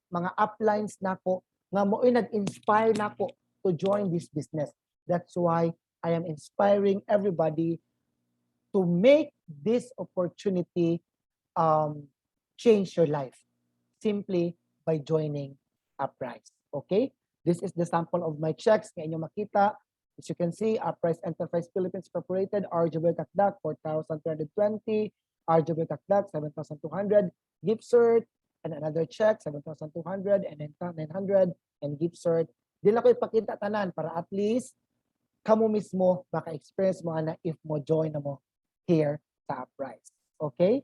mga uplines nako nga mo'y nag-inspire nako to join this business. That's why I am inspiring everybody to make this opportunity change your life simply by joining Uprise. Okay? This is the sample of my checks nga inyo makita. As you can see, Uprise Enterprise Philippines Incorporated, RJB Kakdak, 4,320, RJB Kakdak, 7,200, gift cert, and another check, 7,200, and then 900, and gift cert. Di lang ko ipakita tanan para at least kamo mismo maka-experience mo na if mo join na mo here sa Uprise. Okay?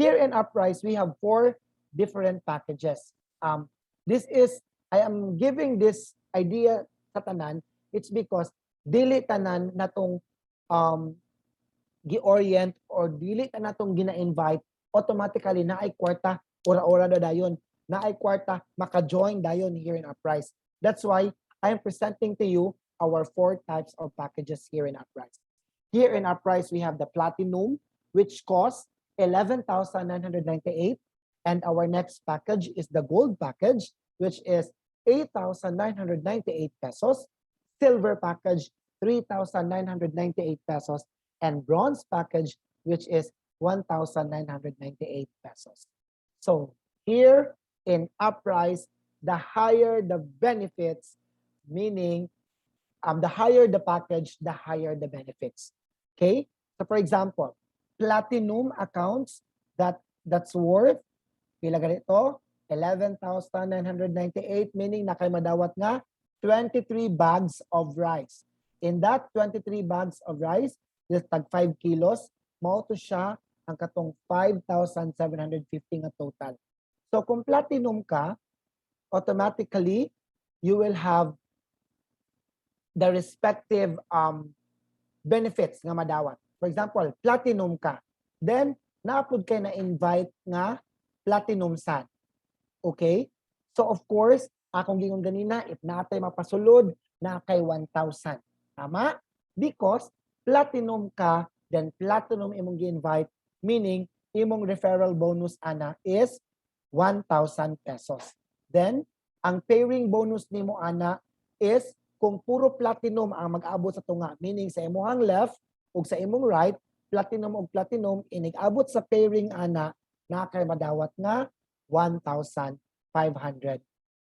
Here in Uprise, we have 4 different packages. I am giving this idea sa tanan, it's because dili tanan natong gi-orient or dili tanan natong gina-invite automatically na ay kwarta ora-ora na dayon, na ay kwarta maka-join dayon here in Uprise. That's why I am presenting to you our 4 types of packages here in Uprise. Here in Uprise, we have the Platinum, which costs 11,998, and our next package is the Gold package, which is 8,998 pesos. Silver package, 3,998 pesos, and Bronze package, which is 1,998 pesos. So here in Uprise, the higher the benefits, meaning the higher the package, the higher the benefits. Okay? So for example, Platinum accounts that's worth pila ganito 11,998, meaning na kay madawat nga 23 bags of rice. In that 23 bags of rice, is tag 5 kilos, mao to siya ang katong 5,750 nga total. So kung Platinum ka, automatically you will have the respective benefits nga madawat. For example, Platinum ka, then naapod kay na invite nga Platinum San. Okay? So of course, akong gingon ganina, if natay mapasulod, na kay 1,000. Tama? Because Platinum ka, then Platinum imong gi-invite, meaning imong referral bonus ana is 1,000 pesos. Then, ang pairing bonus nimo ana is kung puro Platinum ang mag-abot sa tunga, meaning sa imong left ug sa imong right, Platinum ug Platinum, inig-abot sa pairing ana, na kay madawat nga 1,500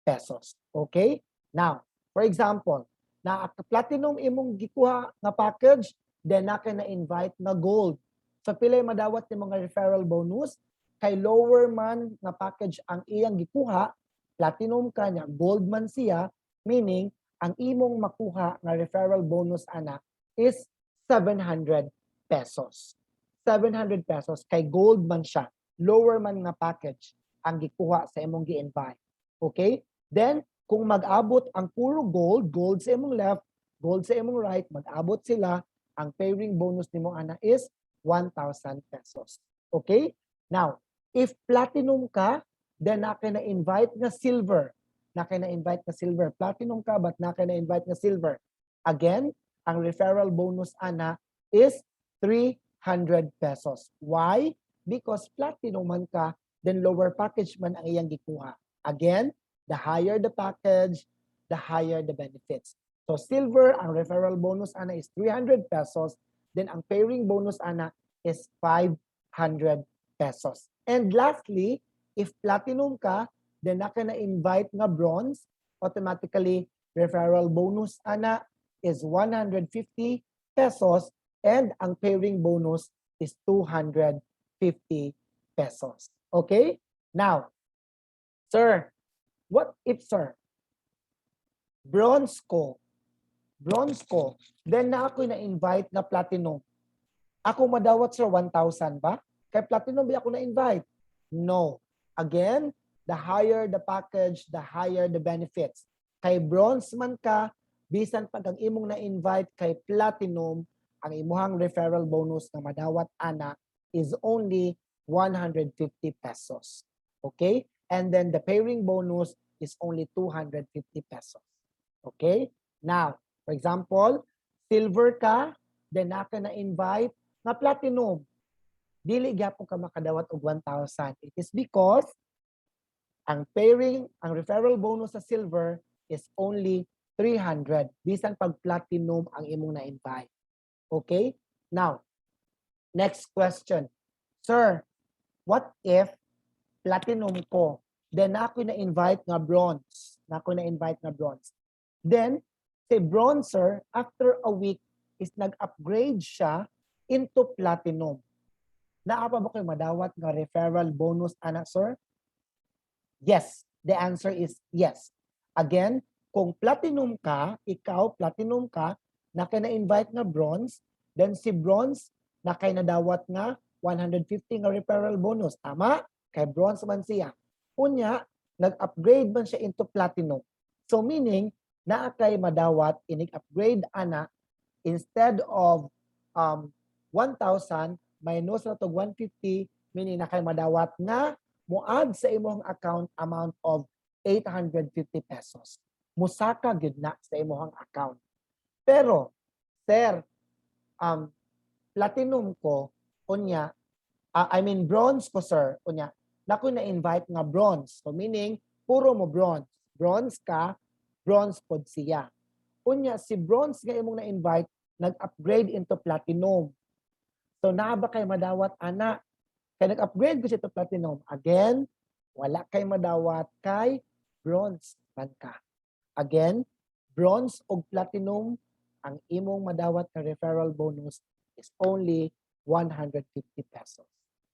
pesos. Okay? Now, for example, na Platinum imong gikuha nga package, then na kay na-invite na Gold. So pilay madawat ni mga referral bonus, kay lower man nga package ang iyang gikuha, Platinum ka niya, Gold man siya, meaning ang imong makuha nga referral bonus ana is 700 pesos. 700 pesos kay Gold man siya, lower man nga package ang gikuha sa imong gi-invite. Okay? Then kung mag-abot ang puro Gold, Gold sa imong left, Gold sa imong right, mag-abot sila, ang pairing bonus nimo ana is 1,000 pesos. Okay? Now, if Platinum ka, then na invite nga silver. Na invite nga silver. Platinum ka, but na invite nga silver. Again, ang referral bonus ana is 300 pesos. Why? Because platinum man ka, then lower package man ang iyang gikuha. Again, the higher the package, the higher the benefits. So silver, ang referral bonus ana is 300 pesos. Then ang pairing bonus ana is 500 pesos. And lastly, if platinum ka, then na invite nga bronze, automatically referral bonus ana is 150 pesos and ang pairing bonus is 250 pesos. Okay? Now, sir, what if, sir, bronze ko, then na ako na-invite na platinum. Ako madawat, sir, 1,000 ba? Kay platinum ba ako na-invite? No. Again, the higher the package, the higher the benefits. Kay bronze man ka, bisan pag ang imong na-invite kay platinum, ang imuhang referral bonus na madawat ana is only 150 pesos. Okay? And then the pairing bonus is only 250 pesos. Okay? Now, for example, silver ka, then naka na-invite na platinum. Dili gyapon ka makadawat og 1,000. It is because ang pairing, ang referral bonus sa silver is only 300. Bisan pag platinum ang imong na-invite. Okay? Now, next question. Sir, what if platinum ko, then ako na-invite nga bronze. Then, say bronze, sir, after a week is nag-upgrade siya into platinum. Naapa ba kayo madawat nga referral bonus, anak, sir? Yes. The answer is yes. Again, kung platinum ka, ikaw, platinum ka, na na-invite nga bronze, then si bronze, na nadawat nga 150 nga referral bonus. Tama? Kay bronze man siya. Unya, nag-upgrade man siya into platinum. So meaning, na kay madawat, inig-upgrade ana, instead of 1,000, minus na to 150, meaning na kay madawat nga, mo-add sa imong account amount of 850 pesos. Musaka gyud na sa imong account. Pero, sir, platinum ko, unya, bronze ko, sir, unya, nako na-invite nga bronze. So meaning, puro mo bronze. Bronze ka, bronze pod siya. Unya, si bronze nga imong na-invite, nag-upgrade into platinum. So naa ba kay madawat, ana? Kaya nag-upgrade ko siya to platinum. Again, wala kay madawat kay bronze man ka. Again, bronze o platinum, ang imong madawat na referral bonus is only 150 pesos.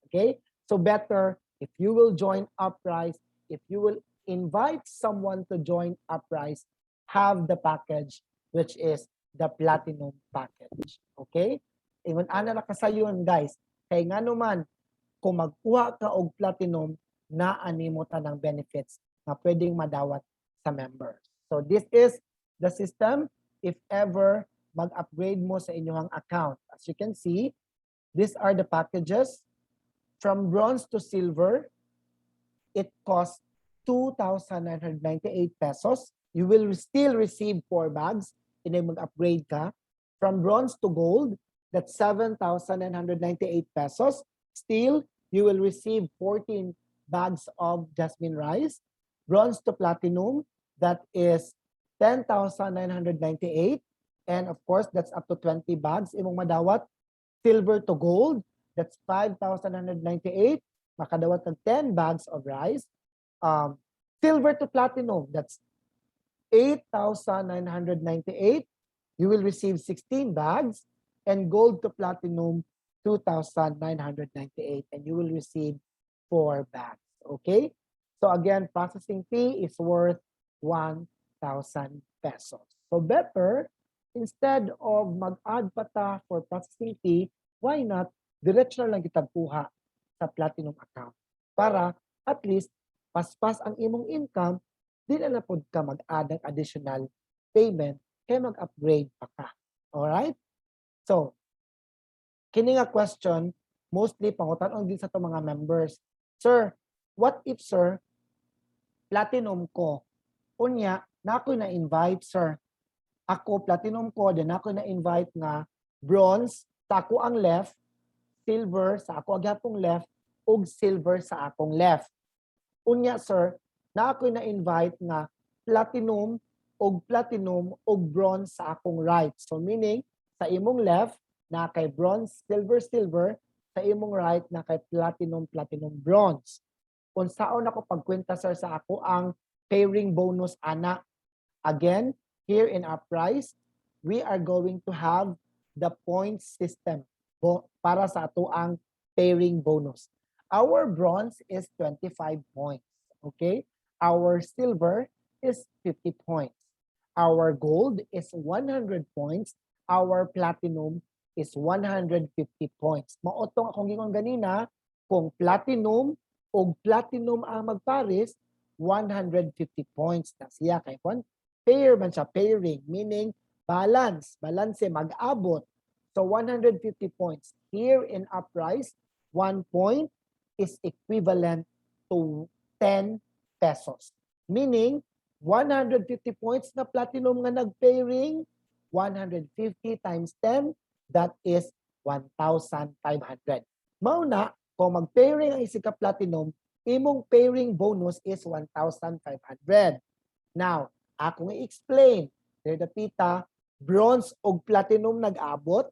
Okay? So better, if you will join Uprise, if you will invite someone to join Uprise, have the package which is the platinum package. Okay? Ingon ana na kasayon, guys. Kay nga naman, kung magkuha ka og platinum, naani mo tanang benefits na pwedeng madawat sa members. So this is the system if ever mag-upgrade mo sa inyong account. As you can see, these are the packages. From bronze to silver, it costs 2,998 pesos. You will still receive 4 bags in mag-upgrade ka. From bronze to gold, that's 7,998 pesos. Still, you will receive 14 bags of jasmine rice. Bronze to platinum, that is 10,998. And of course, that's up to 20 bags imong madawat. Silver to gold, that's 5,998. Makadawat ng 10 bags of rice. Silver to platinum, that's 8,998. You will receive 16 bags. And gold to platinum, 2,998. And you will receive 4 bags. Okay? So again, processing fee is worth 1,000 pesos. So better, instead of mag-add pa ta for processing fee, why not diretso lang kita kuha sa platinum account para at least paspas ang imong income, di na pod ka mag-add ng additional payment kaya mag-upgrade pa ka. Alright? So, kini nga question, mostly pangutan-on din sa to mga members. Sir, what if, sir, platinum ko. Unya, na ako na-invite, sir. Ako, platinum ko, then ako na-invite nga bronze sa ako ang left, silver sa ako ang gapong left, ug silver sa akong left. Unya, sir, na ako na-invite nga platinum ug bronze sa akong right. So meaning, sa imong left, na kay bronze, silver, silver, sa imong right, na kay platinum, bronze. Kung saan ako pagkwenta, sir, sa ako ang pairing bonus, ana. Again, here in our price, we are going to have the point system para sa ato ang pairing bonus. Our bronze is 25 points. Okay? Our silver is 50 points. Our gold is 100 points. Our platinum is 150 points. Maotong akong gingon ganina, kung platinum o platinum ang magpares, 150 points na siya. Kay kung pair man siya, pairing, meaning balance mag-abot. So 150 points. Here in our price, 1 point is equivalent to 10 pesos. Meaning, 150 points na platinum nga nag-pairing, 150 times 10, that is 1,500. Mauna, kung mag-pairing ang isa ka platinum, imong pairing bonus is 1,500. Now, akong i-explain, there the pita, bronze o platinum nag-abot,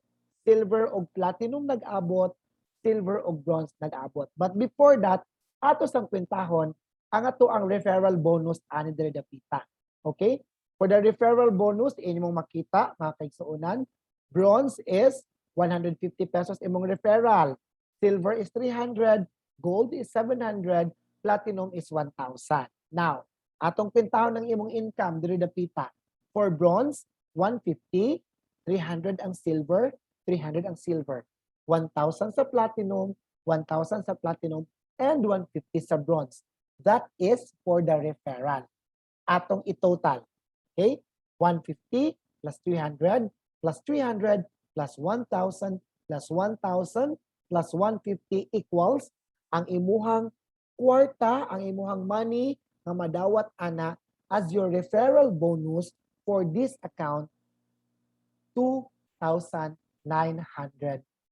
silver o platinum nag-abot, silver o bronze nag-abot. But before that, ato sang kwentahon, ang ato ang referral bonus ani dire dapita. Okay? For the referral bonus, inyong makita, mga kaigsuunan, bronze is 150 pesos imong referral. Silver is 300, gold is 700, platinum is 1,000. Now, atong kwentahon ng imong income dire dapita. For bronze, 150, 300 ang silver, 300 ang silver. 1,000 sa platinum, 1,000 sa platinum, and 150 sa bronze. That is for the referral. Atong i-total. Okay? 150 plus 300 plus 300 plus 1,000 plus 1,000 plus 150 equals ang imuhang kwarta, ang imuhang money na madawat ana as your referral bonus for this account, 2,900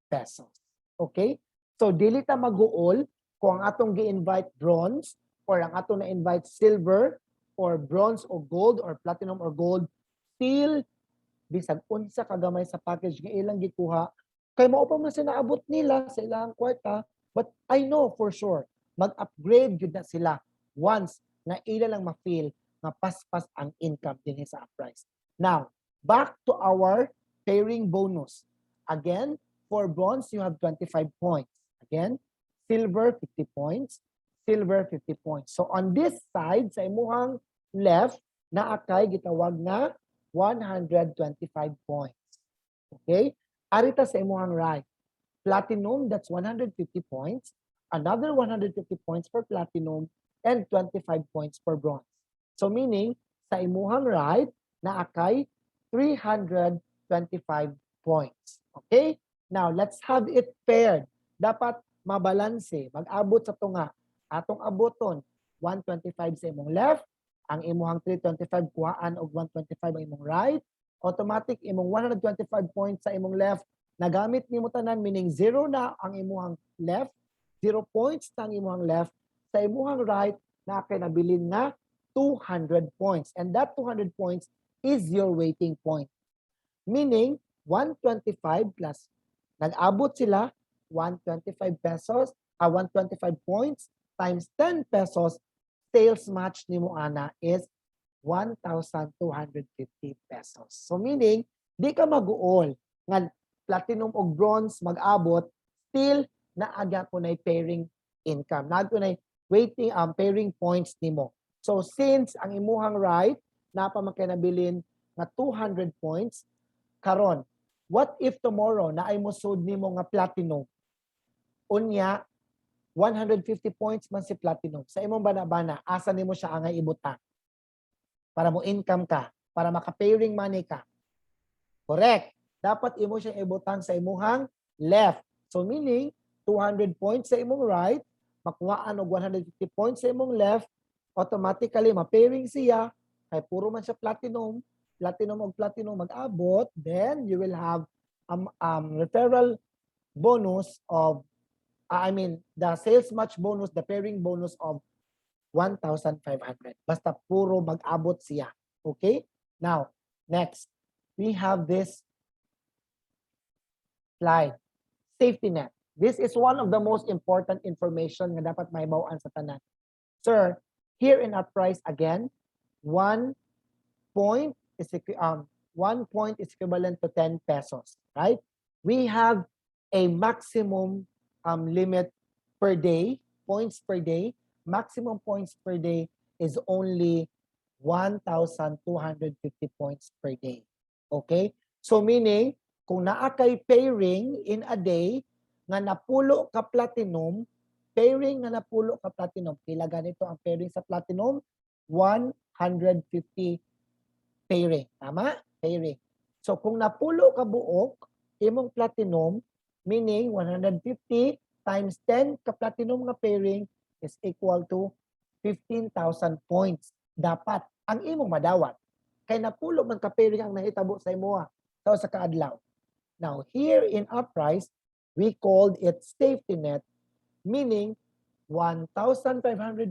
pesos. Okay? So, dili ta mag-uol kung ang atong gi-invite bronze or ang atong na-invite silver or bronze or gold or platinum or gold, still, bisan unsa kagamay sa package nga ilang gikuha, kay mao pa man sa naabot nila sa ilang kwarta, but I know for sure, mag-upgrade yun na sila once na ila lang ma-feel na paspas ang income din sa price. Now, back to our pairing bonus. Again, for bronze, you have 25 points. Again, silver, 50 points. Silver, 50 points. So on this side, sa imuhang left, naakay gitawag nga 125 points. Okay? Arita sa imuhang right. Platinum, that's 150 points. Another 150 points for platinum and 25 points for bronze. So meaning, sa imuhang right, naakay 325 points. Okay? Now, let's have it paired. Dapat mabalanse, mag-abot sa tunga. Atong aboton, 125 sa imong left, ang imuhang 325 kuhaan og 125 ang imong right, automatic imong 125 points sa imong left, nagamit nimo tanan, meaning 0 na ang imuhang left, 0 points na ang imuhang left, sa imuhang right, na kay nabilin nga 200 points. And that 200 points is your waiting point. Meaning, 125 plus, nag-abot sila, 125 pesos, 125 points, times 10 pesos, sales match ni mo ana is 1,250 pesos. So meaning, di ka mag-uol nga platinum o bronze mag-abot, still naaga ko na pairing income. Naaga ko na waiting pairing points ni mo. So since ang imuhang right, napamakinabilin nga 200 points, karon, what if tomorrow na ay musod ni mo nga platinum? Unya, 150 points man si platinum. Sa imong bana-bana, asa nimo siya angay ibutang para mo income ka, para maka-pairing money ka. Correct. Dapat imo siyang ibutang sa imuhang left. So meaning, 200 points sa imong right, makuhaan og 150 points sa imong left, automatically ma-pairing siya, kay puro man siya platinum mag-abot, then you will have referral bonus of, the sales match bonus, the pairing bonus of 1,500. Basta puro mag-abot siya. Okay? Now, next, we have this slide. Safety net. This is one of the most important information nga dapat maibawaan sa tanan. Sir, here in our price again, 1 point is equivalent to 10 pesos, right? We have a maximum limit per day, points per day. Maximum points per day is only 1,250 points per day. Okay? So meaning, kung naa kay pairing in a day, nga napulo ka platinum, pairing nga napulo ka platinum, pila ganito ang pairing sa platinum? 150 pairing. Tama? Pairing. So kung napulo ka buok, imong platinum, meaning 150 times 10 ka platinum nga pairing is equal to 15,000 points. Dapat ang imong madawat. Kay napulo man ka pairing ang nahitabo sa imoha sa kaadlaw. Now, here in our price, we called it safety net, meaning 1,500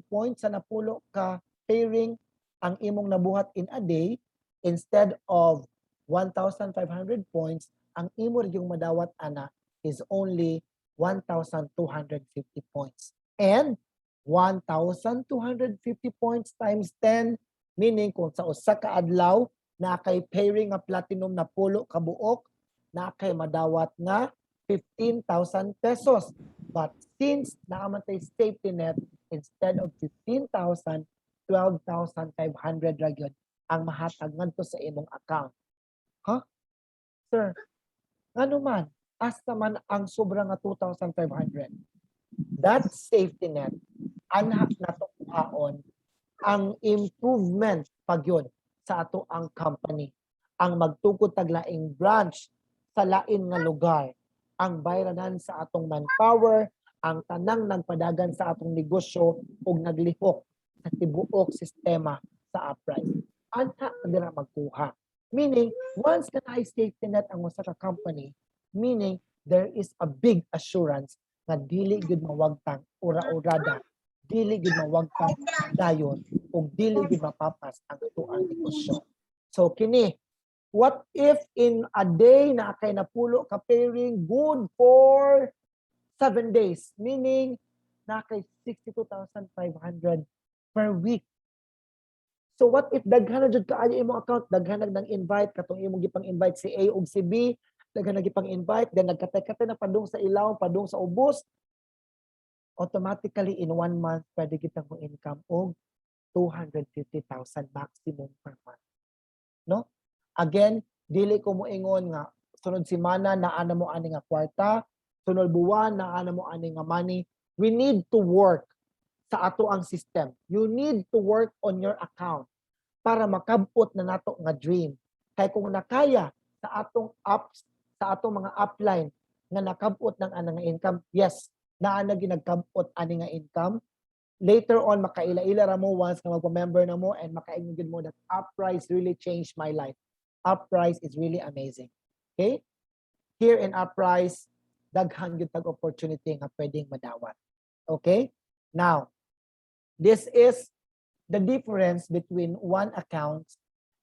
points sa napulo ka pairing ang imong nabuhat in a day, instead of 1,500 points, ang imo yung madawat ana is only 1,250 points. And 1,250 points times 10, meaning kung sa usa ka adlaw na kay pairing nga platinum na pulo ka buok, na kay madawat nga 15,000 pesos. But since naamatay safety net, instead of 15,000, 12,500 ra gyud ang mahatag ngadto sa imong account. Huh? Sir, ngano man, asa man ang sobra nga 2,500? That safety net, anak na tukuhaon ang improvement pagyod sa ato ang company. Ang magtukod taglaing branch sa lain nga lugar, ang bayranan sa atong manpower, ang tanang nagpadagan sa atong negosyo ug naglihok sa tibuok sistema sa Uprise. Anta dira magkuha. Meaning, once ka na safety net ang usa ka company, meaning there is a big assurance na dili gid mawagtang ura-urada, dili gid mawagtang dayon, ug dili gid mapapas ang ato ang negosyo. So kini, what if in a day na kay napulo ka pairing good for 7 days, meaning na kay 62,500 per week. So what if daghan na jud kaayo imong account, daghan nang invite katong imong gipang invite si A ug si B, daghan na gipang invite, then nagkatay-katay na padung sa ilaw, padung sa ubos, automatically in 1 month pwede kitang mo income og 250,000 maximum per month. No? Again, dili ko mo ingon nga sunod semana naa na mo ani nga kwarta, sunod buwan naa na mo ani nga money. We need to work sa ato ang system. You need to work on your account para makabot na nato nga dream. Kay kung nakaya sa atong apps, sa atong mga upline nga nakabot ng ana nga income, yes, naa na ginagkabot ani nga income. Later on, makaila-ila ra mo once nga magpa-member na mo and makaingin mo that Uprise really changed my life. Uprise is really amazing. Okay? Here in Uprise, daghan gyud tag opportunity nga pwedeng madawat. Okay? Now, this is the difference between 1 account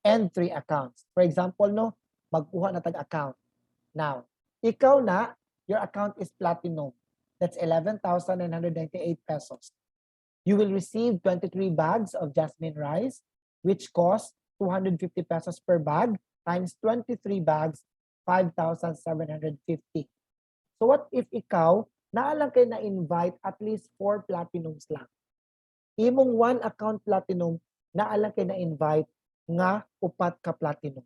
and 3 accounts. For example, no, magkuha na tag account. Now, ikaw na, your account is platinum. That's 11,998 pesos. You will receive 23 bags of jasmine rice, which cost 250 pesos per bag, times 23 bags, 5,750. So what if ikaw, naalang kayo na-invite at least 4 platinums lang? Imong 1 account platinum, naalang kayo na-invite nga 4 ka platinum.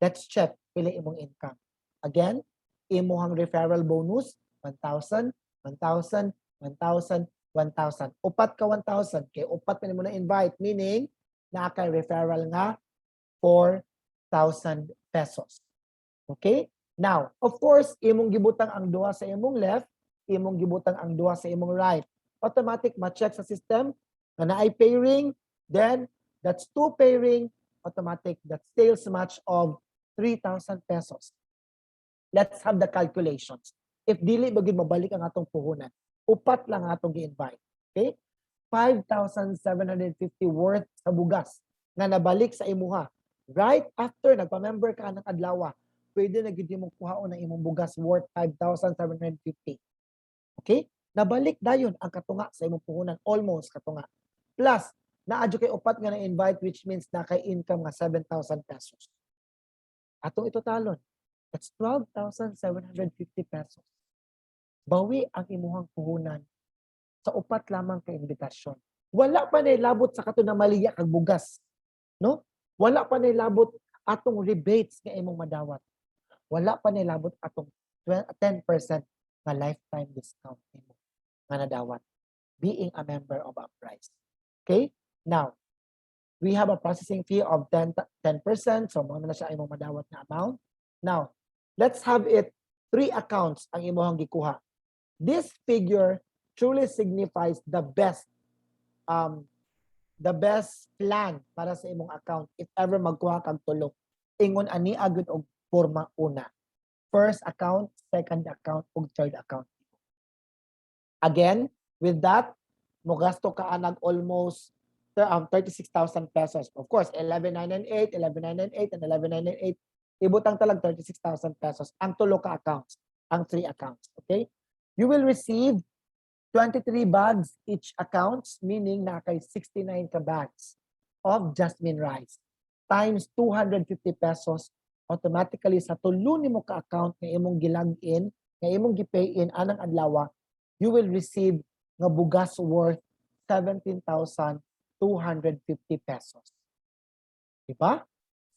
Let's check pila imong income. Again, imong referral bonus, 1,000, 1,000, 1,000, 1,000. 4 ka 1,000, kay 4 pa mo na-invite, meaning, naaka referral nga 4,000 pesos. Okay? Now, of course, imong gibutang ang duha sa imong left, imong gibutang ang duha sa imong right. Automatic ma-check sa system nga naay pairing, Then, that's 2 pairing, automatic. That's sales match of 3,000 pesos. Let's have the calculations. If dili bagid mabalik ang atong puhunan, upat lang atong gi-invite. Okay? 5,750 worth sa bugas na nabalik sa imuha. Right after nagpa-member ka ng adlaw, pwede na gid mo kuhaon ng imong bugas worth 5,750. Okay? Nabalik dayon ang katunga sa imong puhunan, almost katunga. Plus, naadyo kay upat nga na-invite, which means na kay income nga 7,000 pesos. Atong ito talon. That's 12,750 pesos. Bawi ang imuhang puhunan sa upat lamang ka invitasyon. Wala pa nailabot sa kato na maliya kag bugas. No? Wala pa nailabot atong rebates nga imong madawat. Wala pa nailabot atong 10% na lifetime discount nimo nga nadawat being a member of Uprise. Okay? Now, we have a processing fee of 10%, so mga na siya imong madawat na amount. Now, let's have it 3 accounts ang imong gikuha. This figure truly signifies the best plan para sa imong account if ever magkuha kag tulo. Ingon ani agud og porma una. First account, second account, ug third account. Again, with that, mo gasto ka anag almost 36,000 pesos. Of course, 11,998, 11,998, and 11,998. Ibutang talag 36,000 pesos ang tulo ka accounts, ang 3 accounts. Okay? You will receive 23 bags each accounts, meaning na kay 69 ka bags of jasmine rice times 250 pesos automatically sa tulo nimo ka account nga imong gilag-in, nga imong gi-pay in anang adlaw, you will receive nga bugas worth 17,250 pesos. Diba?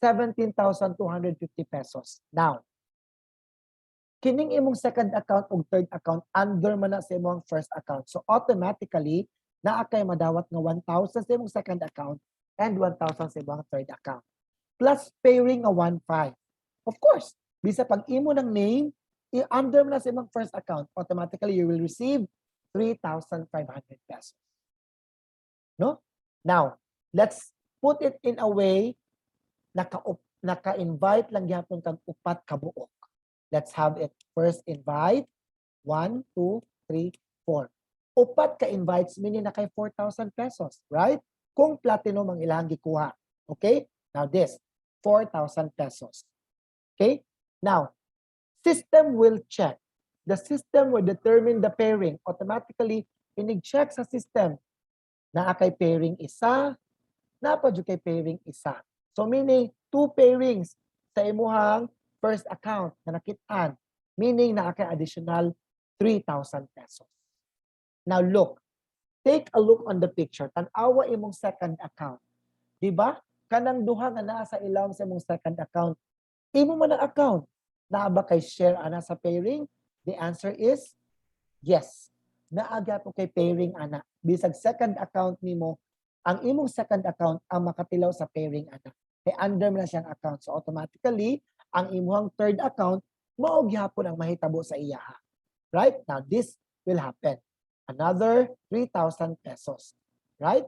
17,250 pesos. Now, kining imong second account o third account, under man na sa imong first account. So automatically, naa kay madawat nga 1,000 sa imong second account and 1,000 sa imong third account. Plus pairing nga 1,500. Of course, bisa pag imo ng name, under man na sa imong first account, automatically you will receive 3,500 pesos. No? Now, let's put it in a way naka-invite lang gyapon kag upat ka buok. Let's have it. First invite, 1, 2, 3, 4. Upat ka invites, meaning na kay 4,000 pesos, right? Kung platinum ang ilang gikuha. Okay? Now this, 4,000 pesos. Okay? Now, system will check. The system will determine the pairing. Automatically, inig-check sa system na kay pairing isa, na pa kay pairing isa. So meaning, 2 pairings sa imuhang first account na nakitaan, meaning na kay additional 3,000 pesos. Now look, take a look on the picture. Tan-awa imong second account. Diba? Kanang duha nga naa sa ilawom sa imong second account. Imo man ang account. Naa ba kay share ana sa pairing? The answer is yes. Naaga po kay pairing ana. Bisag second account nimo, ang imong second account ang makatilaw sa pairing ana. Kay under man na siyang account. So automatically, ang imong third account, mao gyapon ang mahitabo sa iyaha. Right? Now this will happen. Another 3,000 pesos. Right?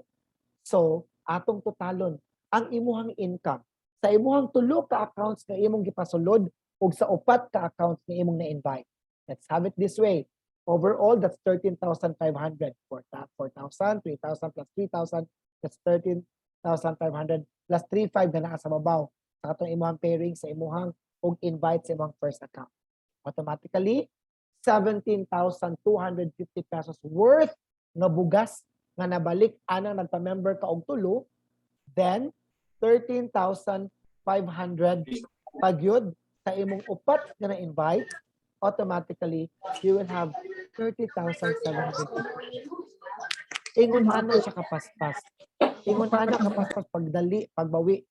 So, atong totalon, ang imuhang income sa imuhang tulo ka accounts nga imong gipasulod ug sa upat ka accounts nga imong na-invite. Let's have it this way. Overall, that's 13,500. 4,000, 3,000 plus 3,000, that's 13,500 plus 3,500 na naa sa babaw sa atong imuhang pairing sa imuhang ug invite sa imuhang first account. Automatically, 17,250 pesos worth nga bugas nga nabalik anang nagpa-member ka og tulo, then 13,500 pagyud sa imong upat nga na-invite, automatically you will have 30,750. Ingon ana siya kapaspas. Ingon ana kapaspas pagdali, pagbawi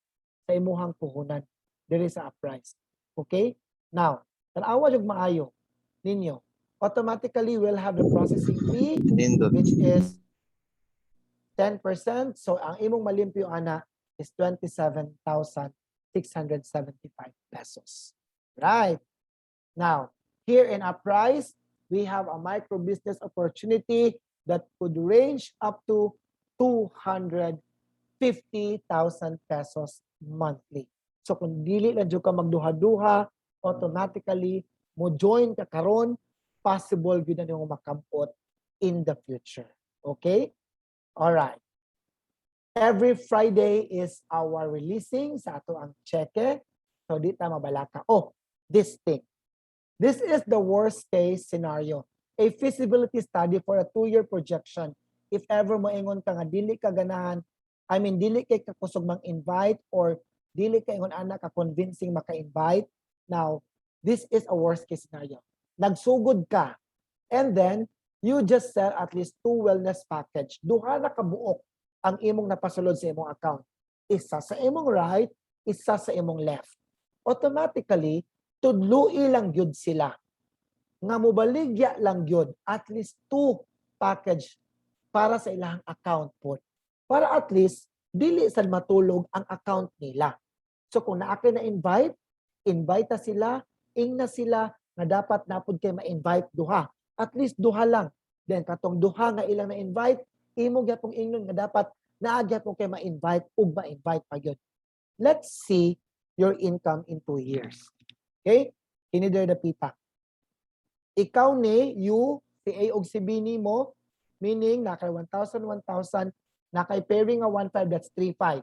sa imuhang puhunan diri sa Uprise. Okay? Now, tan-awa jud maayo ninyo. Automatically we'll have the processing fee which is 10%. So ang imong malimpyo ana is 27,675 pesos. Right. Now, here in Uprise, we have a micro business opportunity that could range up to 200 50,000 pesos monthly. So kung dili lang jud ka magduha-duha, automatically mo join ka karon, possible gyud na nimo makampot in the future. Okay? All right. Every Friday is our releasing sa ato ang cheque. So di ta mabalaka. Oh, this thing. This is the worst case scenario. A feasibility study for a 2-year projection. If ever moingon ka nga dili ka ganahan, I mean dili kay ka kusog mang-invite or dili kay ingon ana ka convincing maka-invite. Now, this is a worst case scenario. Nagsugod ka and then you just sell at least 2 wellness package. Duha na kabuok ang imong napasulod sa imong account. Isa sa imong right, isa sa imong left. Automatically, tudloi lang gyud sila. Nga mobaligya lang gyud at least 2 package para sa ilang account po. Para at least dili sad matulog ang account nila. So kung naakay na invite na sila, ingna sila nga dapat napud kay ma-invite duha. At least duha lang. Then katong duha nga ilang na-invite, imo gyapong ingnon nga dapat naagya po kay ma-invite ug ma-invite pa gyud. Let's see your income in 2 years. Okay? Kinider the pita. Ikaw ni, you, si A ug si B nimo, meaning nakay 1,000, 1,000, nakay pairing nga 1,500, that's 3,500.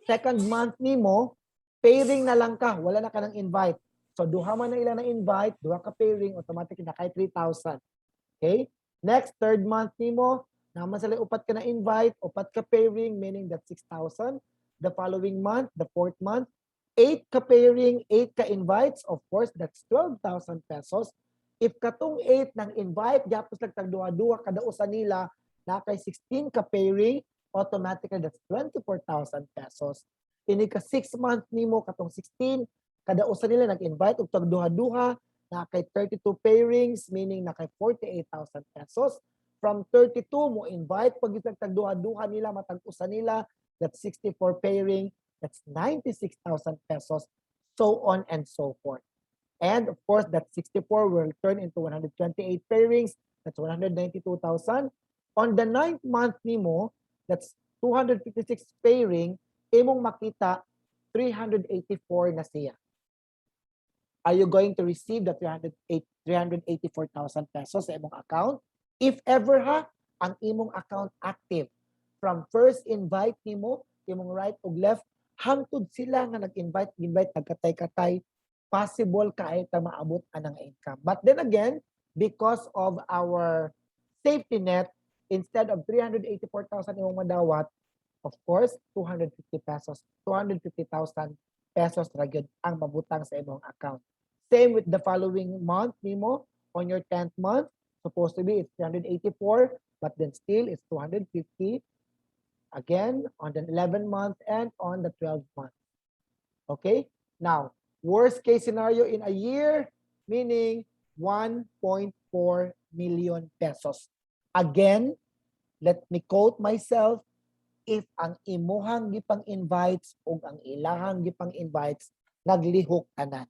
Second month nimo, pairing na lang ka, wala na ka ng invite. So duha man na ilang na invite, duha ka pairing, automatic na kay 3,000. Okay? Next, third month nimo, naman sila upat ka na invite, upat ka pairing, meaning that's 6,000. The following month, the fourth month, 8 ka pairing, 8 ka invites, of course, that's 12,000 pesos. If katong 8 ng invite, gapos lang tagduha-duha kada usa nila, na kay 16 ka pairing, automatically that's 24,000 pesos. Ini ka 6 month nimo katong 16, kada usa nila nag-invite ug tagduha-duha, na kay 32 pairings, meaning na kay 48,000 pesos. From 32 mo invite pag tagduha-duha nila matag usa nila, that's 64 pairing, that's 96,000 pesos, so on and so forth. And of course, that 64 will turn into 128 pairings, that's 192,000. On the 9th month nimo, that's 256 pairing, imong makita 384 na siya. Are you going to receive the 384,000 pesos sa imong account? If ever ha, ang imong account active. From first invite nimo, imong right ug left, hangtod sila nga nag-invite, nagkatay-katay, possible kahit na maabot anang income. But then again, because of our safety net, instead of 384,000 imong madawat, of course, 250,000 pesos ra gyud ang mabutang sa imong account. Same with the following month nimo, on your 10th month, supposed to be it's 384, but then still it's 250. Again, on the 11th month and on the 12th month. Okay? Now, worst case scenario in a year, meaning 1.4 million pesos. Again, let me quote myself, if ang imuhang gipang invites o ang ilahang gipang invites, naglihok tanan.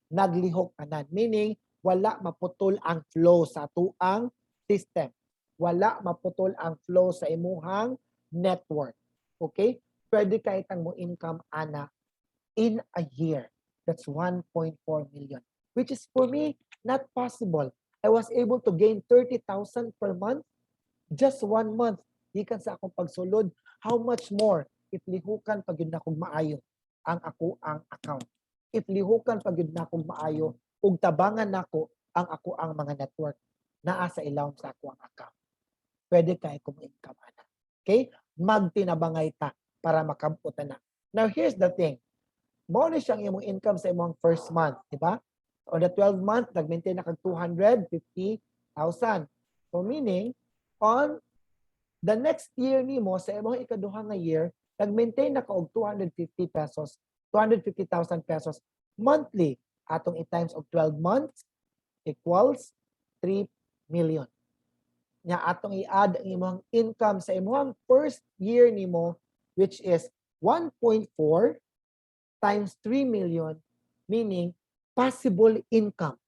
Naglihok tanan. Meaning, wala maputol ang flow sa tuang system. Wala maputol ang flow sa imuhang network. Okay? Pwede ka itang mo income ana in a year. That's 1.4 million. Which is for me, not possible. I was able to gain 30,000 per month. Just 1 month. Gikan sa akong pagsulod. How much more if lihukan pag yun na kong maayo ang ako ang account. If lihukan pag yun na kong maayo ug tabangan nako ang ako ang mga network naa sa ilawom sa ako ang account. Pwede kay kung income ana. Okay? Magtinabangay ta para makabutan na. Now, here's the thing. Mo ni siyang imong income sa imong first month, di ba? On the 12th month, nag-maintain na kag 250,000. So, meaning, on the next year nimo sa imong ikaduha nga year, nag-maintain na ka og 250,000 pesos monthly. Atong i-times of 12 months equals 3 million. Nya atong i-add ang imong income sa imong first year nimo, which is 1.4 times 3 million, meaning possible income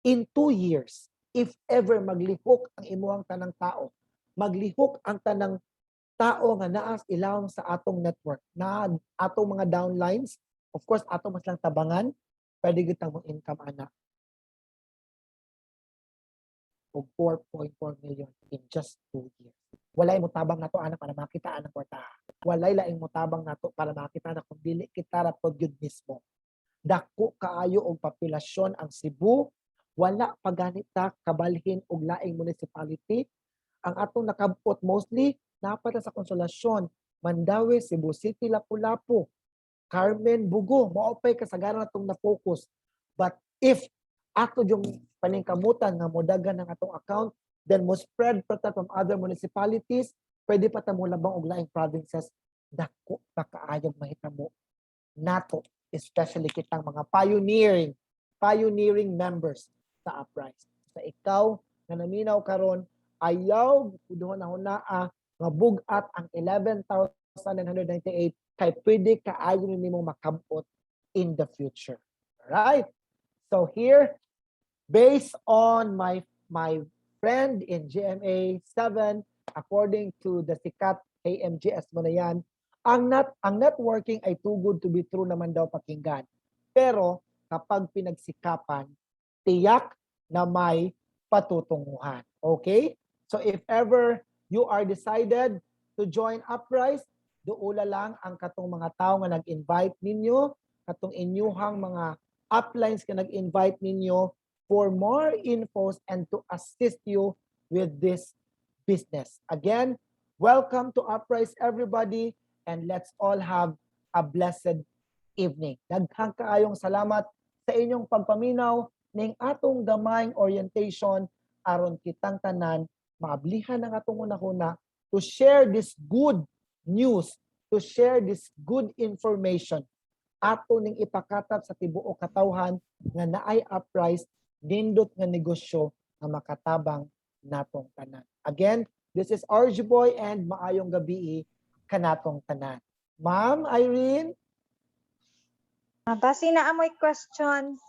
in 2 years if ever maglihok ang imong tanang tao, maglihok ang tanang tao nga naas ilawom sa atong network, na atong mga downlines, of course, atong mas lang tabangan, pwede kita mong income ana og 4.4 million in just 2 years. Walay mo tabang nato ana para makita ang kwarta. Walay laing mo tabang nato para makita na kung dili kita ra pod gyud mismo. Dako kaayo og populasyon ang Cebu, wala paganita kabalhin og laing municipality. Ang atong nakabot mostly napata sa Konsolasyon, Mandaue, Cebu City, Lapu-Lapu, Carmen, Bugo, maopay kasagaran natong na-focus. But if ato yung paningkamutan nga modagan ng atong account, then mo spread pata from other municipalities, pwede pa ta mo labang og laing provinces, dako pa kaayog mahitabo nato, especially kitang mga pioneering members sa Uprise. Sa ikaw nga naminaw karon, ayaw kuduhon na hunaa nga bugat ang 11,998 kay pwede kaayo nimo makabot in the future. Right? So here, based on my friend in GMA 7, according to the sikat KMGS mo na yan, ang networking ay too good to be true naman daw pakinggan. Pero kapag pinagsikapan, tiyak na may patutunguhan. Okay? So if ever you are decided to join Uprise, duula lang ang katong mga tao nga nag-invite ninyo, katong inyuhang mga uplines nga nag-invite ninyo for more infos and to assist you with this business. Again, welcome to Uprise everybody, and let's all have a blessed evening. Daghang kaayong salamat sa inyong pagpaminaw ning atong gamayng orientation aron kitang tanan maablihan ang atong una-una to share this good news, to share this good information ato ning ipakatap sa tibuok katawhan nga naay Uprise nindot nga negosyo nga makatabang natong tanan. Again, this is RG Boy and maayong gabi kanatong tanan. Ma'am Irene? Basi na amoy questions.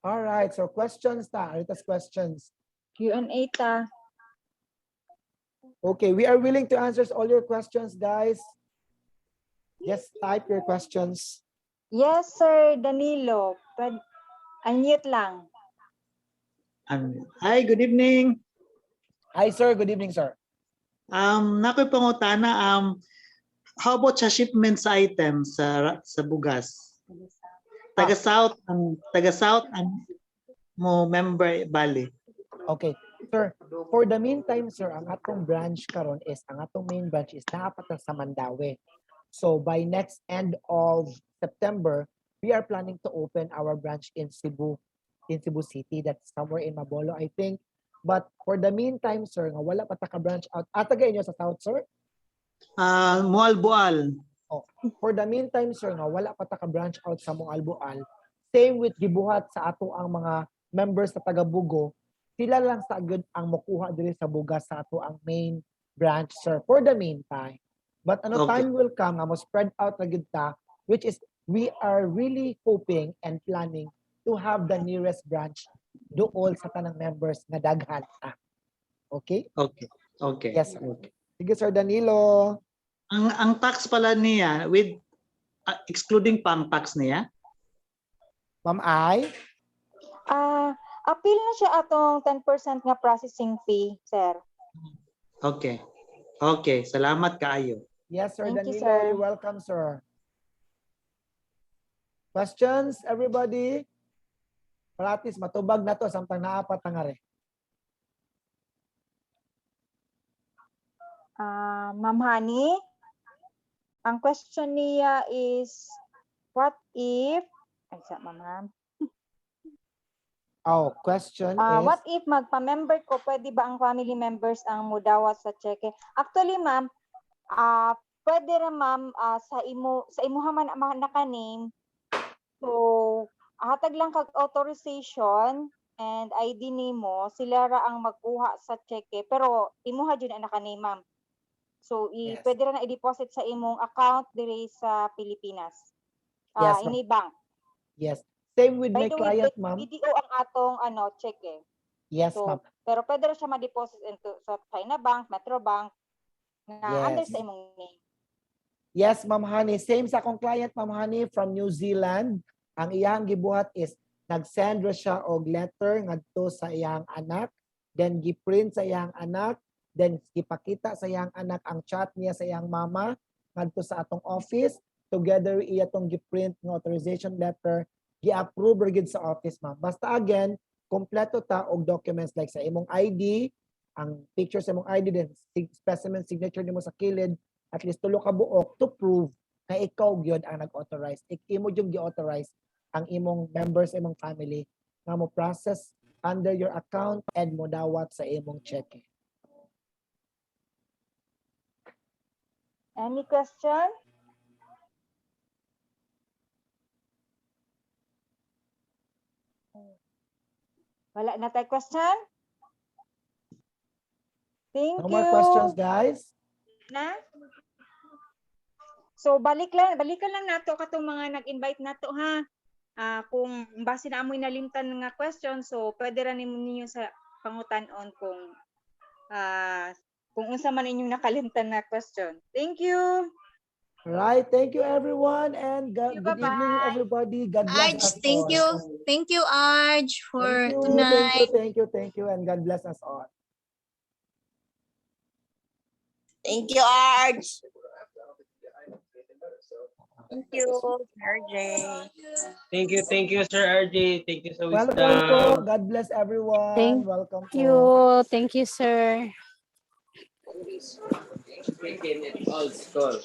All right, so questions ta. Aritas questions. Q&A ta. Okay, we are willing to answer all your questions, guys. Just type your questions. Yes, Sir Danilo. Unmute lang. Hi, good evening. Hi, sir. Good evening, sir. Nakoy pangutana, how about sa shipment sa items sa bugas? Taga-South ang mo member Bali. Okay, sir. For the meantime, sir, ang atong branch karon is, ang atong main branch is nakapata sa Mandaue. So by next end of September, we are planning to open our branch in Cebu City. That's somewhere in Mabolo, I think. But for the meantime, sir, nga wala pa ta ka branch out. Taga inyo sa South, sir? Mualboal. Oh, for the meantime, sir, nga wala pa ta ka branch out sa Mualboal. Same with gibuhat sa ato ang mga members sa taga Bugo. Sila lang sa agad ang makuha diri sa bugas sa ato ang main branch, sir, for the meantime. But Okay. time will come nga mo spread out na gid ta, which is we are really hoping and planning to have the nearest branch dool sa tanang members nga daghan ta. Okay? Okay. Yes, sir. Okay. Sige, Sir Danilo. Ang tax pala niya with excluding pang tax niya. Ma'am Ay? Appeal na siya atong 10% nga processing fee, sir. Okay. Okay, salamat kaayo. Yes, Sir Thank you, Danilo. sir. You're welcome, sir. Questions, everybody? Pratis, matubag na to samtang naapat na nga rin. Ma'am Hani, ang question niya is, what if, ma'am, Oh, question is, what if magpa-member ko, pwede ba ang family members ang mudawat sa cheque? Actually, ma'am, pwede rin, ma'am, sa imuha man ang naka-name. So, hatag lang kag authorization and ID nimo, sila ra ang magkuha sa cheque, pero imuha jud ang naka-name, ma'am. So, Yes. pwede ra na i-deposit sa imong account diri sa Pilipinas. Yes, ma'am. Ini bank. yes. Same with my By the way, client, ma'am. BDO ang atong cheque. Yes, So, ma'am. pero pwede ra siya ma-deposit into sa China Bank, Metro Bank. nga under Yes. sa imong name. Yes, Ma'am Honey. Same sa akong client, Ma'am Honey, from New Zealand. Ang iyang gibuhat is nag-send ra siya og letter ngadto sa iyang anak, then giprint sa iyang anak, then gipakita sa iyang anak ang chat niya sa iyang mama ngadto sa atong office, together iya tong giprint ng authorization letter, gi-approve ra gyud sa office, ma'am. Basta again, kompleto ta og documents like sa imong ID, ang picture sa imong ID, then specimen signature nimo sa kilid, at least tulo ka buok to prove na ikaw gyud ang nag-authorize. Imo yung gi-authorize ang imong members, imong family nga mo process under your account and mo dawat sa imong cheque. Any question? Wala na tayo question? Thank No you. more questions, guys? Na? So balikan lang nato katong mga nag-invite nato ha. Kung base na amoy nalimtan nga question, so pwede ra ninyo sa pangutan-on kung unsa man inyong nakalimtan na question. Thank you. Right. Thank you, everyone, and good Bye-bye. evening, everybody. God bless us Arj, thank all. you. Thank you, Arj, for Thank you, tonight. thank you, and God bless us all. Thank you, Arj. Thank you, RJ. Thank you, Sir RJ. Thank you sa Welcome wisdom. po. God bless everyone. Thank Welcome po. you. Thank you, sir. Old school.